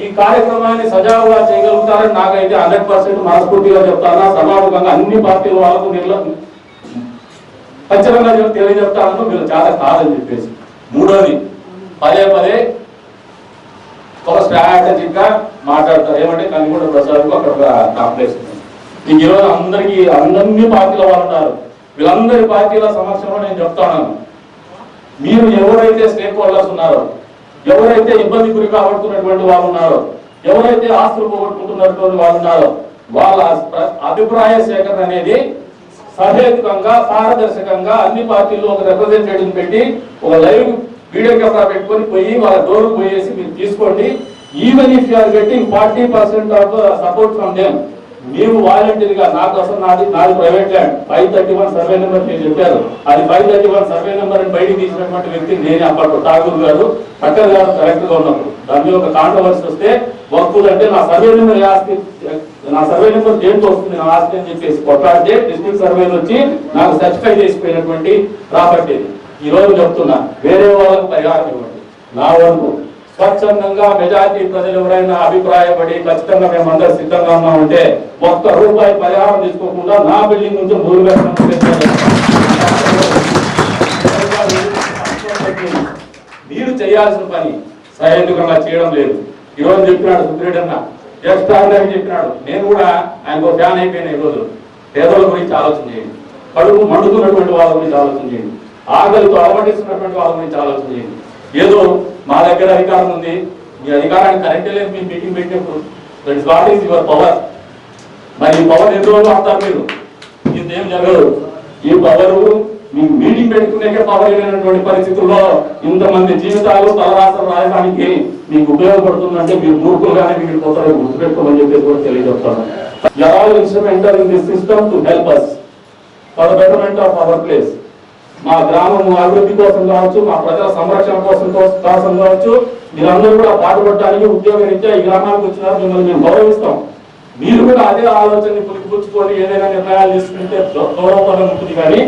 ఈ కార్యక్రమాన్ని సజావుగా చేయగలుగుతారని నాకైతే 100% మనస్ఫూర్తిగా చెప్తాను. సమాముఖంగా అన్ని పార్టీల వాళ్ళకు ఖచ్చితంగా తెలియజెప్తాను, మీరు చాలా కాదని చెప్పేసి. మూడోది, పదే ఒక స్ట్రాటజిక్ గా మాట్లాడతారు. ఏమంటే కనిగొండ ప్రసాద్ అక్కడ కాంప్లెక్స్ ఉంది. మీకు ఈరోజు అన్ని పార్టీల వాళ్ళు ఉన్నారు. వీళ్ళందరి పార్టీల సమక్షంలో నేను చెప్తాను, మీరు ఎవరైతే స్టేక్ హోల్డర్స్ ఉన్నారో, ఎవరైతే ఇబ్బంది గురి కాబడుతున్నటువంటి వాళ్ళు ఉన్నారో, ఎవరైతే ఆస్తులు పోగొట్టుకుంటున్నటువంటి వాళ్ళు ఉన్నారో, వాళ్ళ అభిప్రాయ సేకరణ అనేది సహేతుకంగా, పారదర్శకంగా అన్ని పార్టీల్లో ఒక రిప్రజెంటేటివ్ పెట్టి ఒక లైవ్ వీడియో కెమెరా పెట్టుకొని పోయి వాళ్ళ డోర్కు పోయేసి మీరు తీసుకోండి. Even if you're getting 40% of support from them, మేము వాలంటీర్గా, నాకు అసలు నాది ప్రైవేట్ ల్యాండ్, 531 సర్వే నెంబర్ నేను చెప్పారు, అది 531 సర్వే నెంబర్ అని బయటికి తీసినటువంటి వ్యక్తి నేనే. అప్పట్లో ఠాగూర్ గారు, పక్కర్ గారు కలెక్టర్ గా ఉన్నప్పుడు దాని ఒక కాంట్రవర్సీ వస్తే వస్తువులు అంటే నా సర్వే నెంబర్ ఆస్తి, నా సర్వే నెంబర్ దేంతో వస్తుంది నా ఆస్తి అని చెప్పేసి కొట్లాడితే డిస్ట్రిక్ట్ సర్వేలు వచ్చి నాకు సర్టిఫై చేసిపోయినటువంటి ప్రాపర్టీ. ఈ రోజు చెప్తున్నా, వేరే వాళ్ళకు పరిహారం ఇవ్వండి. నా వరకు స్వచ్ఛందంగా మెజార్టీ ప్రజలు ఎవరైనా అభిప్రాయపడి ఖచ్చితంగా మేమందరూ సిద్ధంగా ఉన్నామంటే ₹1 పరిహారం తీసుకోకుండా నా బిల్డింగ్ నుంచి 3 మీరు చేయాల్సిన పని సహేతుకంగా చేయడం లేదు. ఈరోజు చెప్పినాడు సుబ్రెడ్డి అన్న, ఎక్స్ట్రాడినరీ చెప్పినాడు. నేను కూడా ఆయనకు ఫ్యాన్ అయిపోయిన. ఈరోజు పేదల గురించి ఆలోచన చేయండి, కడుపు మండుతున్నటువంటి వాళ్ళ గురించి ఆలోచన చేయండి, ఆకలితో అలమటిస్తున్నటువంటి వాళ్ళ గురించి ఆలోచన చేయండి. ఏదో మా దగ్గర అధికారం ఉంది, మీ అధికారాన్ని కరెక్ట్ లేదు, మీ మీటింగ్ పెట్టినప్పుడు that is what is your power. మరి ఈ పవర్ ఎన్ని రోజులు ఆడతారు మీరు? ఇదేం జరగదు. ఈ పవరు మీకు మీటింగ్ పెట్టుకునే పవర్ లేనటువంటి పరిస్థితుల్లో ఇంతమంది జీవితాలు తలరాసలు రాయడానికి మీకు ఉపయోగపడుతుందంటే మీరు మూర్ఖులుగానే మిగిలిపోతారో గుర్తుపెట్టుకోమని చెప్పేసి కూడా తెలియజెప్తాను. You are all instrumental in this system to help us for the betterment of our place. మా గ్రామం అభివృద్ధి కోసం కావచ్చు, మా ప్రజల సంరక్షణ కోసం కావచ్చు, మీరందరూ కూడా పాటుపడడానికి ఉద్యోగరీత్యా ఈ గ్రామానికి వచ్చినారు. మిమ్మల్ని మేము గౌరవిస్తాం. మీరు కూడా అదే ఆలోచనని పులిపుచ్చుకొని ఏదైనా నిర్ణయాలు తీసుకుంటే గౌరవపదం ఉంటుంది. కానీ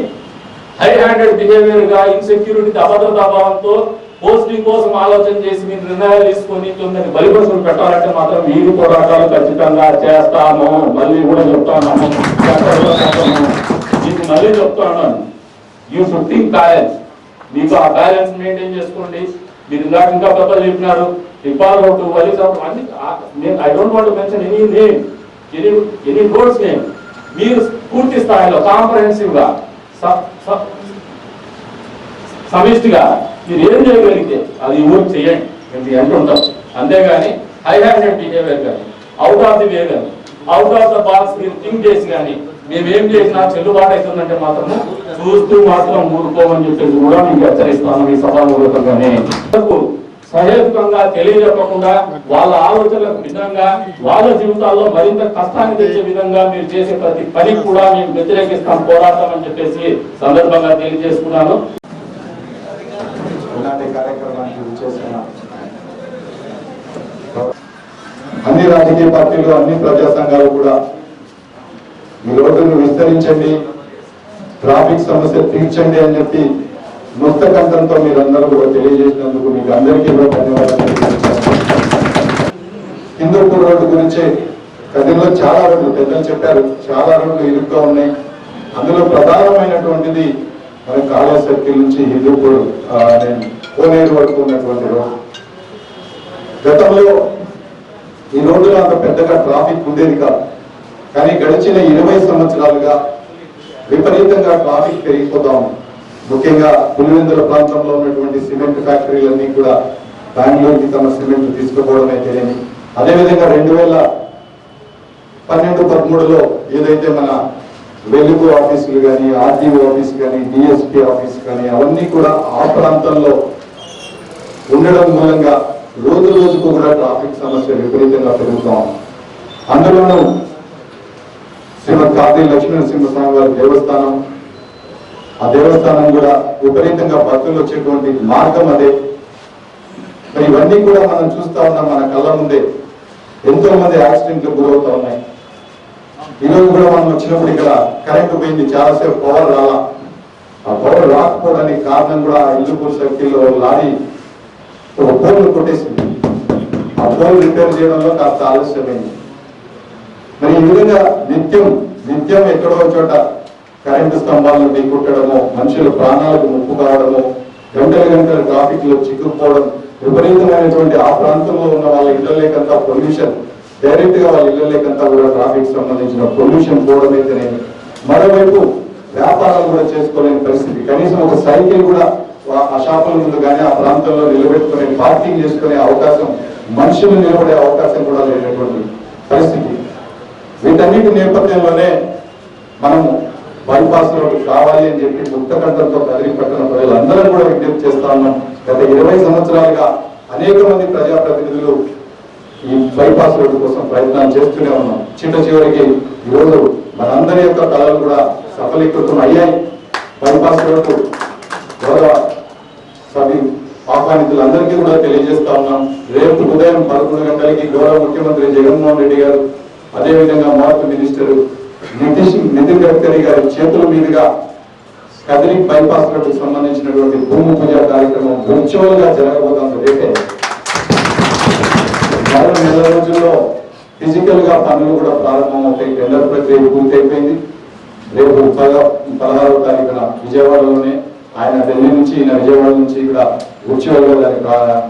హై హ్యాండెడ్ బిహేవియర్ గా, ఇన్సెక్యూరిటీ, అభద్రతా భావంతో పోస్టింగ్ కోసం ఆలోచన చేసి మీరు నిర్ణయాలు తీసుకొని కొందరిని బలిపరుసులు పెట్టాలంటే మాత్రం మీరు పోరాటాలు ఖచ్చితంగా చేస్తాము. మళ్ళీ కూడా చెప్తాను, మీకు మళ్ళీ చెప్తాను, యూ షుడ్ థింక్ బ్యాలెన్స్. మీకు ఆ బ్యాలెన్స్ మెయింటైన్ చేసుకోండి. మీరు ఇంకా పెద్దలు చెప్పినారు, ఇప్పాల్ రోడ్డు, అన్ని I don't want to mention any name, any roads name. మీరు పూర్తి స్థాయిలో కాంప్రహెన్సివ్ గా, సమిష్టిగా మీరు ఏం చేయగలిగితే అది ఊరికి చేయండి, మేము అంటుంటాం. అంతేగాని హై హ్యాండెడ్ బిహేవియర్ కానీ, అవుట్ ఆఫ్ ది వే కానీ, అవుట్ ఆఫ్ ద బాక్స్ మీరు థింక్ చేసి కానీ మేమేం చేసినా చెల్లుబాటు అవుతుందంటే మాత్రము చూస్తూ మాత్రం ఊరుకోమని చెప్పేసి కూడా మీకు హెచ్చరిస్తాను ఈ సభామూలకంగానే. సహేతుకంగా తెలియజెప్పకుండా వాళ్ళ ఆలోచనలకు భిన్నంగా వాళ్ళ జీవితాల్లో మరింత కష్టాన్ని తెచ్చే విధంగా మీరు చేసే ప్రతి పని కూడా మేము వ్యతిరేకిస్తాం, పోరాటం అని చెప్పేసి సందర్భంగా తెలియజేసుకున్నాను. ఇలాంటి కార్యక్రమానికి చేసిన అన్ని రాజకీయ పార్టీలు, అన్ని ప్రజా సంఘాలు కూడా ఈ రోడ్డును విస్తరించండి, ట్రాఫిక్ సమస్య తీర్చండి అని చెప్పి ముక్తకంఠంతో మీరందరూ కూడా తెలియజేసినందుకు మీకు అందరికీ కూడా ధన్యవాదాలు. హిందూపూర్ రోడ్డు గురించి కదిలో చాలా రోడ్లు పెద్దలు చెప్పారు, చాలా రోడ్లు ఇరుగ్గా ఉన్నాయి. అందులో ప్రధానమైనటువంటిది మన కాళే సర్కిల్ నుంచి హిందూపూర్ కోనేరు వరకు ఉన్నటువంటి రోడ్డు. గతంలో ఈ రోడ్డులో అంత పెద్దగా ట్రాఫిక్ ఉండేది కాదు, కానీ గడిచిన 20 సంవత్సరాలుగా విపరీతంగా ట్రాఫిక్ పెరిగిపోతా ఉంది. ముఖ్యంగా పులివెందుల ప్రాంతంలో ఉన్నటువంటి సిమెంట్ ఫ్యాక్టరీలన్నీ కూడా బెంగళూరుకి తమ సిమెంట్ తీసుకుపోవడం అయితేనేమి, అదేవిధంగా 2012-13లో ఏదైతే మన వెలుగు ఆఫీసులు కానీ, ఆర్టీఓ ఆఫీస్ కానీ, డిఎస్పీ ఆఫీస్ కానీ అవన్నీ కూడా ఆ ప్రాంతంలో ఉండడం మూలంగా రోజు రోజుకు కూడా ట్రాఫిక్ సమస్య విపరీతంగా పెరుగుతా ఉంది. అందులోనూ శ్రీమద్ కాశీ లక్ష్మీనరసింహస్వామి వారి దేవస్థానం, ఆ దేవస్థానం కూడా విపరీతంగా భక్తులు వచ్చేటువంటి మార్గం అదే. మరి ఇవన్నీ కూడా మనం చూస్తా ఉన్నాం, మన కళ్ళ ముందే ఎంతో మంది యాక్సిడెంట్లు గురవుతా ఉన్నాయి. ఈరోజు కూడా మనం వచ్చినప్పుడు ఇక్కడ కరెంటు పోయింది, చాలాసేపు పవర్ రాలా. ఆ పవర్ రాకపోవడానికి కారణం కూడా హిందూపూర్ సర్కిల్లో లారీ ఒక పోల్ కొట్టేసింది. ఆ పోల్ రిపేర్ చేయడంలో కాస్త ఆలస్యమైంది. మరి ఈ విధంగా నిత్యం ఎక్కడో చోట కరెంటు స్తంభాలను ఢీకొట్టడము, మనుషుల ప్రాణాలకు ముప్పు కావడము, గంటలు ట్రాఫిక్ లో చిక్కుకుపోవడం, విపరీతమైనటువంటి ఆ ప్రాంతంలో ఉన్న వాళ్ళ ఇళ్లలేకంతా పొల్యూషన్, డైరెక్ట్ గా వాళ్ళ ఇళ్లలేకంతా కూడా ట్రాఫిక్ సంబంధించిన పొల్యూషన్ పోవడం అయితేనే, మరోవైపు వ్యాపారాలు కూడా చేసుకోలేని పరిస్థితి. కనీసం ఒక సైకిల్ కూడా ఆ షాపుల ముందు కానీ ఆ ప్రాంతంలో నిలబెట్టుకునే, పార్కింగ్ చేసుకునే అవకాశం, మనుషులు నిలబడే అవకాశం కూడా లేనటువంటి పరిస్థితి. వీటన్నిటి నేపథ్యంలోనే మనము బైపాస్ రోడ్డు కావాలి అని చెప్పి ముక్తకంఠంతో కదిరి పట్టణ ప్రజలందరూ కూడా విజ్ఞప్తి చేస్తా ఉన్నాం. గత 20 సంవత్సరాలుగా అనేక మంది ప్రజాప్రతినిధులు ఈ బైపాస్ రోడ్డు కోసం ప్రయత్నాలు చేస్తూనే ఉన్నాం. చివరికి ఈరోజు మనందరి యొక్క కళలు కూడా సఫలీకృతం అయ్యాయి. బైపాస్ రోడ్డు గౌరవ సభ్యు ఆహ్వానితులందరికీ కూడా తెలియజేస్తా ఉన్నాం. రేపు ఉదయం 11 గంటలకి గౌరవ ముఖ్యమంత్రి జగన్మోహన్ రెడ్డి గారు, అదేవిధంగా మార్పు మినిస్టర్ నితిన్ గడ్కరీ గారి చేతుల మీదుగా కదిరి బైపాస్ రోడ్డుకు సంబంధించినటువంటి భూమి పూజ కార్యక్రమం వర్చువల్ గా జరగబోతుంది. రేపే మరో నెల రోజుల్లో ఫిజికల్ గా పనులు కూడా ప్రారంభం అవుతాయి. టెండర్ ప్రక్రియ పూర్తయిపోయింది. రేపు 16వ తారీఖున విజయవాడలోనే ఆయన ఢిల్లీ నుంచి, ఈయన విజయవాడ నుంచి ఇక్కడ వర్చువల్ గా దానికి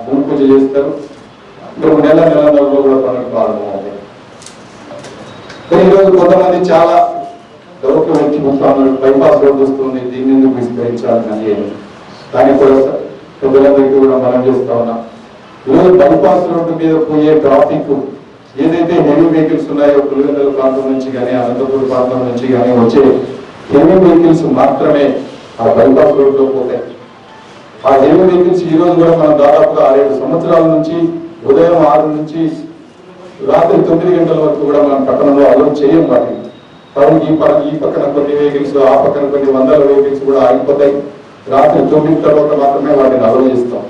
భూమి పూజ చేస్తారు. ఇంకొక నెలలో కూడా పనులు ప్రారంభం అవుతాయి. ఈరోజు కొంతమంది చాలా డౌట్లు వ్యక్తిపుతాను, బైపాస్ రోడ్డు వస్తుంది, దీన్ని ఎందుకు విస్తరించాలని. దానికి కూడా ప్రజలందరికీ కూడా మనం చేస్తా ఉన్నాం. ఈరోజు బైపాస్ రోడ్డు మీద పోయే ట్రాఫిక్ ఏదైతే హెవీ వెహికల్స్ ఉన్నాయో, పులివెందుల ప్రాంతం నుంచి కానీ, అనంతపురం ప్రాంతం నుంచి కానీ వచ్చే హెవీ వెహికల్స్ మాత్రమే ఆ బైపాస్ రోడ్లో పోతాయి. ఆ హెవీ వెహికల్స్ ఈ రోజు కూడా మనం దాదాపుగా 6-7 సంవత్సరాల నుంచి ఉదయం 6 నుంచి రాత్రి 9 గంటల వరకు కూడా మనం పట్టణంలో అలౌ చేయం. వాటిని ఈ పక్కన కొన్ని వెహికల్స్, ఆ పక్కన కొన్ని వందల వెహికల్స్ కూడా ఆగిపోతాయి. రాత్రి 9 తర్వాత మాత్రమే వాటిని అలౌ చేస్తాం.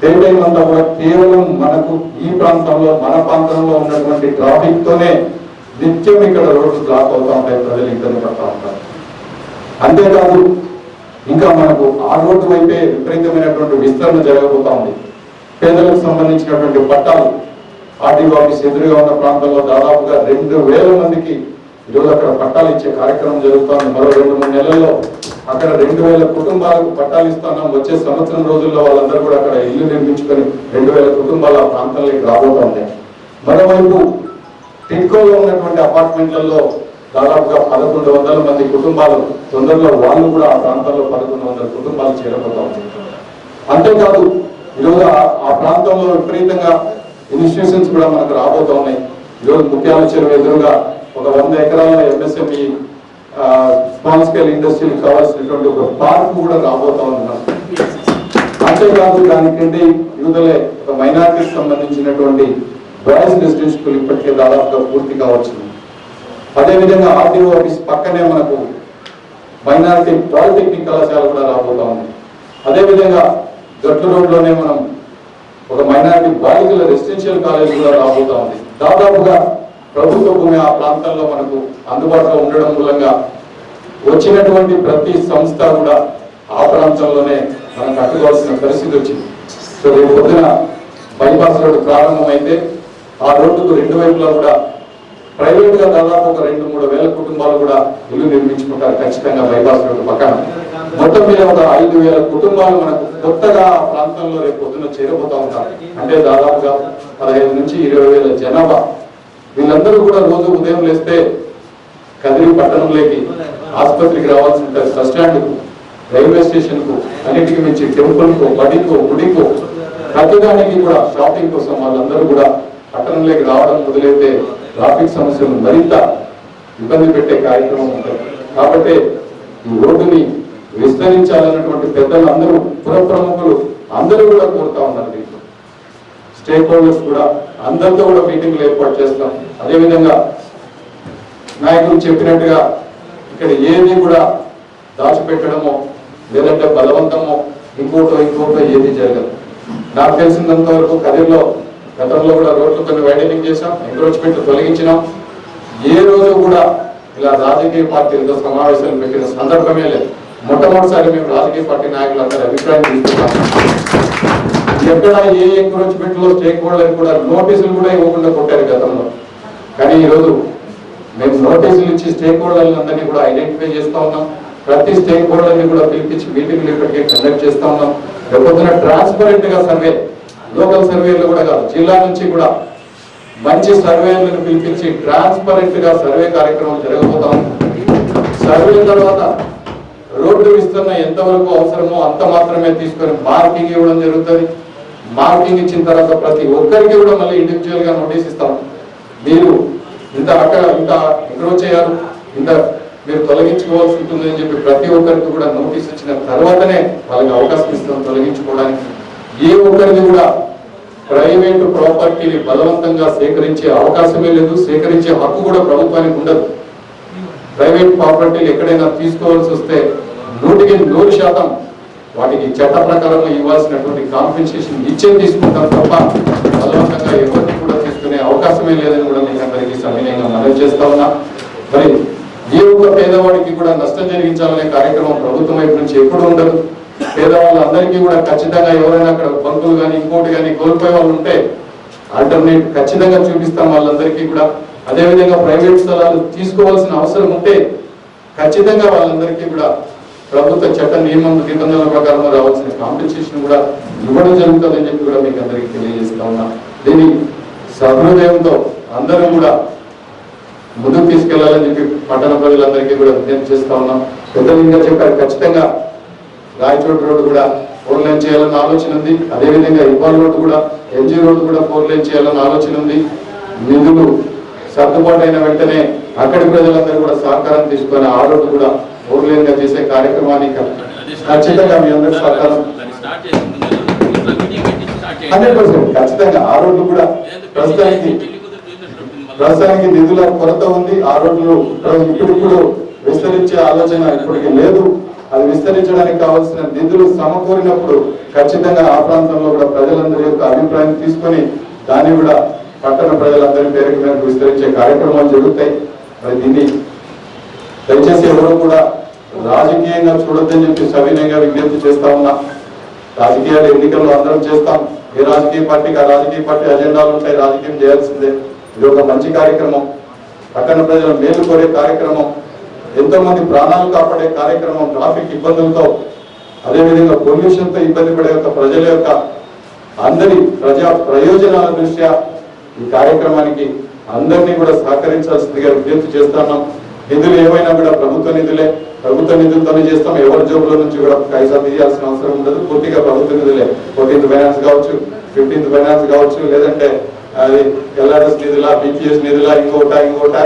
డే టైం అంతా కూడా కేవలం మనకు ఈ ప్రాంతంలో, మన ప్రాంతంలో ఉన్నటువంటి ట్రాఫిక్ తోనే నిత్యం ఇక్కడ రోడ్లు బ్లాక్ అవుతా ఉంటాయి, ప్రజలు ఇబ్బంది పడతా ఉంటారు. అంతేకాదు ఇంకా మనకు ఆ రోడ్డు వైపే విపరీతమైనటువంటి విస్తరణ జరగబోతా ఉంది. పేదలకు సంబంధించినటువంటి పట్టాలు ఆర్టీఓ ఆఫీస్ ఎదురుగా ఉన్న ప్రాంతంలో దాదాపుగా 2000 మందికి ఈరోజు అక్కడ పట్టాలు ఇచ్చే కార్యక్రమం జరుగుతుంది. మరో 2-3 నెలల్లో అక్కడ 2000 కుటుంబాలకు పట్టాలు ఇస్తున్నాం. వచ్చే సంవత్సరం రోజుల్లో వాళ్ళందరూ కూడా అక్కడ ఇల్లు నిర్మించుకొని 2000 కుటుంబాలు ఆ ప్రాంతంలోకి రాబోతా ఉన్నాయి. మరోవైపు టిడ్కోలో ఉన్నటువంటి అపార్ట్మెంట్లలో దాదాపుగా 1100 మంది కుటుంబాలు, తొందరలో వాళ్ళు కూడా ఆ ప్రాంతంలో 1100 కుటుంబాలు చేరబోతా ఉన్నాయి. అంతేకాదు ఈరోజు ఆ ప్రాంతంలో విపరీతంగా ఇన్స్టిట్యూషన్స్ కూడా మనకు రాబోతా ఉన్నాయి. ఈరోజు ముఖ్యాల చెరువు ఎదురుగా ఒక 100 ఎకరాల ఎంఎస్ఎంఈ స్మాల్ స్కేల్ ఇండస్ట్రీకి కావాల్సినటువంటి ఒక పార్క్ కూడా రాబోతా ఉన్నాం. అంతేకాదు దానికంటే యూతలే ఒక మైనారిటీకి సంబంధించినటువంటి బాయ్స్ రెసిడెన్షియల్ స్కూల్ ఇప్పటికే దాదాపుగా పూర్తి కావచ్చింది. అదేవిధంగా ఆర్టీఓ ఆఫీస్ పక్కనే మనకు మైనారిటీ పాలిటెక్నిక్ కళాశాల కూడా రాబోతా ఉంది. అదేవిధంగా గట్టు రోడ్లోనే మనం ఒక మైనారిటీ బాలికల రెసిడెన్షియల్ కాలేజ్ కూడా రాబోతా ఉంది. దాదాపుగా ప్రభుత్వ భూమి ఆ ప్రాంతంలో మనకు అందుబాటులో ఉండడం మూలంగా వచ్చినటువంటి ప్రతి సంస్థ కూడా ఆ ప్రాంతంలోనే మనం కట్టుకోవాల్సిన పరిస్థితి వచ్చింది. సో రేపు పొద్దున బైపాస్ రోడ్డు ప్రారంభమైతే ఆ రోడ్డుకు రెండు వైపులా కూడా ప్రైవేట్ గా దాదాపు ఒక 2-3 వేల కుటుంబాలు కూడా ఇల్లు నిర్మించుకుంటారు ఖచ్చితంగా బైపాస్ రోడ్డు పక్కన. మొత్తం మీద ఒక 5,000 కుటుంబాలు మనకు కొత్తగా ఆ ప్రాంతంలో రేపు పొద్దున చేరబోతా ఉంటారు. అంటే దాదాపుగా 15 నుంచి 20,000 జనాభా. వీళ్ళందరూ కూడా రోజు ఉదయం లేస్తే కదిరి పట్టణంలోకి ఆసుపత్రికి రావాల్సి ఉంటుంది, బస్ స్టాండ్కు, రైల్వే స్టేషన్ కు, అన్నిటికీ మించి టెంపుల్ కు, బడికో, గుడికో, ప్రతిదానికి కూడా షాపింగ్ కోసం వాళ్ళందరూ కూడా పట్టణంలోకి రావడం మొదలైతే ట్రాఫిక్ సమస్యలు మరింత ఇబ్బంది పెట్టే కార్యక్రమం ఉంటుంది. కాబట్టి ఈ రోడ్డుని విస్తరించాలన్నటువంటి పెద్దలు అందరూ, పుర ప్రముఖులు అందరూ కూడా కోరుతా ఉన్నారు. దీంట్లో స్టేక్ హోల్డర్స్ కూడా అందరితో కూడా మీటింగ్లు ఏర్పాటు చేస్తాం. అదేవిధంగా నాయకులు చెప్పినట్టుగా ఇక్కడ ఏది కూడా దాచిపెట్టడమో లేదంటే బలవంతమో ఇంకోటో ఏది జరగదు. నాకు తెలిసినంత వరకు కదిరిలో గతంలో కూడా రోడ్లు కొన్ని వైడనింగ్ చేశాం, ఎంక్రోచ్మెంట్ తొలగించినాం. ఏ రోజు కూడా ఇలా రాజకీయ పార్టీలతో సమావేశాలు పెట్టిన సందర్భమే లేదు. మొట్టమొదటిసారి మేము రాజకీయ పార్టీ నాయకులందరూ అభిప్రాయం తీసుకున్నాం. ఎక్కడ ఏ ఎంక్రోచ్మెంట్ లో స్టేక్ హోల్డర్ కూడా నోటీసులు కూడా ఇవ్వకుండా కొట్టారు గతంలో. కానీ ఈరోజు మేము నోటీసులు ఇచ్చి స్టేక్ హోల్డర్లు అందరినీ కూడా ఐడెంటిఫై చేస్తా ఉన్నాం. ప్రతి స్టేక్ హోల్డర్ని కూడా పిలిపించి మీటింగ్లు ఇప్పటికే కండక్ట్ చేస్తా ఉన్నాం. రేపొద్దున ట్రాన్స్పరెంట్ గా సర్వే, లోకల్ సర్వేలు కూడా కాదు, జిల్లా నుంచి కూడా మంచి సర్వేలను పిలిపించి ట్రాన్స్పరెంట్ గా సర్వే కార్యక్రమం జరగబోతా ఉంది. సర్వే తర్వాత రోడ్డు విస్తరణ ఎంతవరకు అవసరమో అంత మాత్రమే తీసుకొని మార్కింగ్ ఇవ్వడం జరుగుతుంది. మార్కింగ్ ఇచ్చిన తర్వాత ప్రతి ఒక్కరికి కూడా మళ్ళీ ఇండివిజువల్ గా నోటీస్ ఇస్తాం. మీరు ఇంత ఎంక్రోచ్ చేయాలి, ఇంత మీరు తొలగించుకోవాల్సి ఉంటుంది అని చెప్పి ప్రతి ఒక్కరికి కూడా నోటీస్ ఇచ్చిన తర్వాతనే వాళ్ళకి అవకాశం ఇస్తాం తొలగించుకోవడానికి. ఏ ఒక్కరికి కూడా ప్రైవేటు ప్రాపర్టీని బలవంతంగా సేకరించే అవకాశమే లేదు, సేకరించే హక్కు కూడా ప్రభుత్వానికి ఉండదు. ప్రైవేట్ ప్రాపర్టీలు ఎక్కడైనా తీసుకోవాల్సి వస్తే 100% వాటికి చట్ట ప్రకారం ఇవ్వాల్సినటువంటి కాంపెన్సేషన్ ఇచ్చే తీసుకుంటాం తప్ప బలవంతంగా ఎవరిని కూడా తీసుకునే అవకాశమే లేదని కూడా మీకు అందరికీ సవినయంగా మనవి చేస్తా ఉన్నా. మరి ఏ ఒక్క పేదవాడికి కూడా నష్టం జరిగించాలనే కార్యక్రమం ప్రభుత్వం వైపు నుంచి ఎప్పుడు ఉండదు. పేదవాళ్ళందరికీ కూడా ఖచ్చితంగా ఎవరైనా అక్కడ బంకులు కానీ ఇంకోటి కానీ కోల్పోయే వాళ్ళు ఉంటే ఆల్టర్నేట్ ఖచ్చితంగా చూపిస్తాం వాళ్ళందరికీ కూడా. అదేవిధంగా ప్రైవేట్ స్థలాలు తీసుకోవాల్సిన అవసరం ఉంటే ఖచ్చితంగా వాళ్ళందరికీ కూడా ప్రభుత్వ చట్ట నిబంధనల ప్రకారం రావాల్సిన కాంపెన్సేషన్ కూడా ఇవ్వడం జరుగుతుందని చెప్పి కూడా మీకు అందరికీ తెలియజేస్తా ఉన్నా. దీన్ని సహృదయంతో అందరూ కూడా ముందుకు తీసుకెళ్లాలని చెప్పి పట్టణ ప్రజలందరికీ కూడా విజ్ఞప్తి చేస్తా ఉన్నాం. పెద్దలు ఇంకా చెప్పారు, ఖచ్చితంగా రాయచోటి రోడ్డు కూడా 4 లైన్ చేయాలన్న ఆలోచన ఉంది. అదేవిధంగా ఇబ్బాల్ రోడ్డు కూడా, ఎంజీ రోడ్డు కూడా 4 లైన్ చేయాలన్న ఆలోచన ఉంది. నిధులు సర్దుబాటు అయిన వెంటనే అక్కడి ప్రజలందరూ కూడా సహకారం తీసుకొని ఆ రోడ్డు కూడా 4 లైన్ గా చేసే కార్యక్రమానికి ఖచ్చితంగా మీ అందరి సహకారం 100% ఖచ్చితంగా. ఆ రోడ్డు కూడా ప్రస్తుతానికి నిధుల కొరత ఉంది. ఆ రోడ్లు ఇప్పుడు విస్తరించే ఆలోచన ఇప్పటికీ లేదు. అది విస్తరించడానికి కావాల్సిన నిధులు సమకూరినప్పుడు ఖచ్చితంగా ఆ ప్రాంతంలో కూడా ప్రజలందరి యొక్క అభిప్రాయం తీసుకొని దాన్ని కూడా పట్టణ ప్రజలందరి పేరు మీద విస్తరించే కార్యక్రమాలు జరుగుతాయి. మరి దీన్ని దయచేసి ఎవరు కూడా రాజకీయంగా చూడొద్దని చెప్పి సవినయంగా విజ్ఞప్తి చేస్తా ఉన్నా. రాజకీయాలు ఎన్నికల్లో అందరం చేస్తాం. ఏ రాజకీయ పార్టీకి ఆ రాజకీయ పార్టీ అజెండాలు ఉంటాయి, రాజకీయం చేయాల్సిందే. ఇది ఒక మంచి కార్యక్రమం, పట్టణ ప్రజల మేలు కోరే కార్యక్రమం, ఎంతో మంది ప్రాణాలు కాపాడే కార్యక్రమం. ట్రాఫిక్ ఇబ్బందులతో అదేవిధంగా పొల్యూషన్ తో ఇబ్బంది పడే యొక్క ప్రజల యొక్క అందరి ప్రజా ప్రయోజనాల దృష్ట్యా ఈ కార్యక్రమానికి అందరినీ కూడా సహకరించాల్సిందిగా విజ్ఞప్తి చేస్తున్నాం. నిధులు ఏమైనా కూడా ప్రభుత్వ నిధులే, ప్రభుత్వ నిధులతోనే చేస్తాం. ఎవరి జోబుల నుంచి కూడా పైసా తీయాల్సిన అవసరం ఉండదు. పూర్తిగా ప్రభుత్వ నిధులే. 14th ఫైనాన్స్ కావచ్చు, 15th ఫైనాన్స్ కావచ్చు, లేదంటే అది ఎల్ఆర్ఎస్ నిధుల, బిపిఎస్ నిధుల, ఇంకోట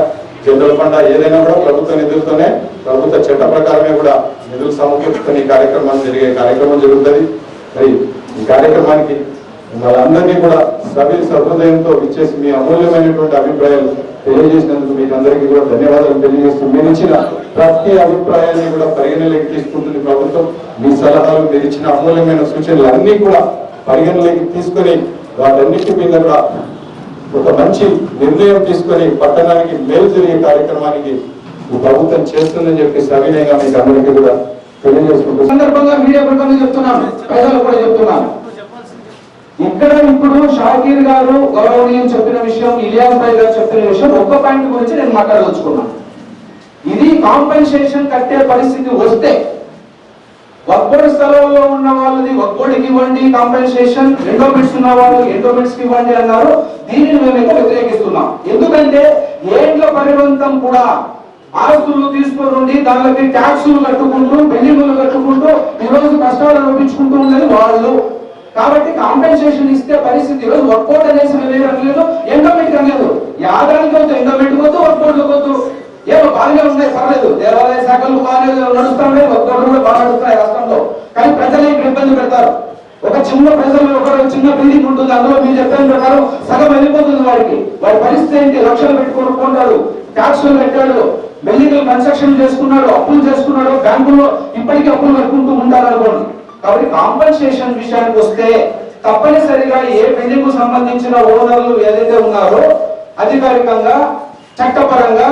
జనరల్ ఫండ్ ఏదైనా కూడా ప్రభుత్వ నిధులతోనే, ప్రభుత్వ చట్ట ప్రకారమే కూడా నిధులు సమకూర్చుకొని ఈ కార్యక్రమం జరుగుతుంది. మరి ఈ కార్యక్రమానికి వాళ్ళందరినీ కూడా సహృదయంతో ఇచ్చేసి మీ అమూల్యమైనటువంటి అభిప్రాయాలు తెలియజేసినందుకు మీకు అందరికీ కూడా ధన్యవాదాలు తెలియజేస్తూ మీరు ఇచ్చిన ప్రతి అభిప్రాయాన్ని కూడా పరిగణలోకి తీసుకుంటుంది ప్రభుత్వం. మీ సలహాలు, మీరు ఇచ్చిన అమూల్యమైన సూచనలు అన్ని కూడా పరిగణలోకి తీసుకొని వాటన్నిటి మీద కూడా ఒక మంచి నిర్ణయం తీసుకొని పట్టణానికి మేలు జరిగే కార్యక్రమానికి ఈ ప్రభుత్వం చేస్తుందని చెప్పి సవినయంగా మీకు అందరికీ కూడా తెలియజేసుకుంటూ సందర్భంగా మీడియా ప్రకారం చెప్తున్నాను, ప్రజలు కూడా చెప్తున్నాను. ఇక్కడ ఇప్పుడు షాకీర్ గారు గౌరవనీయం చెప్పిన విషయం, ఇలియాస్ భాయ్ గారు చెప్పిన విషయం, ఒక్క పాయింట్ గురించి నేను మాట్లాడదలుచుకున్నాను. ఇది కాంపెన్సేషన్ కట్టే పరిస్థితి వస్తే వక్బోర్డ్ స్థలంలో ఉన్న వాళ్ళది వక్బోర్డ్కి ఇవ్వండి కాంపెన్సేషన్, ఎండోమెంట్స్ ఉన్న వాళ్ళు ఎండోమెంట్స్ కి ఇవ్వండి అన్నారు. దీనిని మేమైతే వ్యతిరేకిస్తున్నాం. ఎందుకంటే ఏండ్ల పరివంతం కూడా ఆస్తులు తీసుకొని దానికి ట్యాక్సులు కట్టుకుంటూ బిల్డింగులు కట్టుకుంటూ ఈరోజు కష్టాలు అనుభవించుకుంటూ ఉన్నది వాళ్ళు. కాబట్టి కాంపెన్సేషన్ ఇస్తే పరిస్థితి ఈరోజు వర్కౌట్ అనేసి లేదు, ఎండోమెంట్ అనలేదు. యాదానికి వద్దు, ఎండోమెంట్ వద్దు, వర్కౌట్ వద్దు. ఏమో బాగానే ఉన్నాయి, పర్లేదు. దేవాలయ శాఖలు బాగానే నడుస్తున్నాయి, వర్కౌట్ కూడా బాగా నడుస్తున్నాయి రాష్ట్రంలో. కానీ ప్రజలు ఇక్కడ ఇబ్బంది పెడతారు. ఒక చిన్న ప్రజలు ఒక చిన్న బిల్డింగ్ ఉంటుంది, అందులో మీరు చెప్పిన ప్రకారం సగం వెళ్ళిపోతుంది వాడికి. వాడి పరిస్థితి ఏంటి? లక్షలు పెట్టుకొని కొంటాడు, ట్యాక్సులు పెట్టాడు, బిల్డింగ్లు కన్స్ట్రక్షన్ చేసుకున్నాడు, అప్పులు చేసుకున్నాడు, బ్యాంకుల్లో ఇప్పటికీ అప్పులు కట్టుకుంటూ ఉంటారు అనుకోండి. కాబట్టి కాంపెన్సేషన్ విషయానికి వస్తే తప్పనిసరిగా ఏ బిల్డింగ్ కు సంబంధించిన ఓనర్లు ఏదైతే ఉన్నారో అధికారికంగా చట్టపరంగా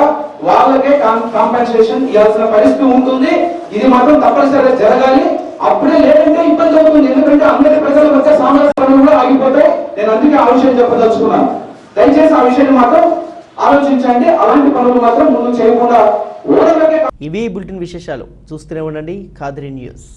వాళ్ళకే కాంపెన్సేషన్ ఇవ్వాల్సిన పరిస్థితి ఉంటుంది. ఇది మాత్రం తప్పనిసరిగా జరగాలి. అప్పుడే లేదంటే ఇబ్బంది అవుతుంది. ఎందుకంటే అందరి ప్రజల మధ్య సామాజిక పనులు కూడా ఆగిపోతాయి. నేను అందుకే ఆ విషయం చెప్పదలుచుకున్నాను. దయచేసి ఆ విషయాన్ని మాత్రం ఆలోచించండి. అలాంటి పనులు మాత్రం ముందు చేయకుండా ఓనర్లకే. ఇవి బులెటిన్ విశేషాలు. చూస్తూనే ఉండండి ఖాద్రి న్యూస్.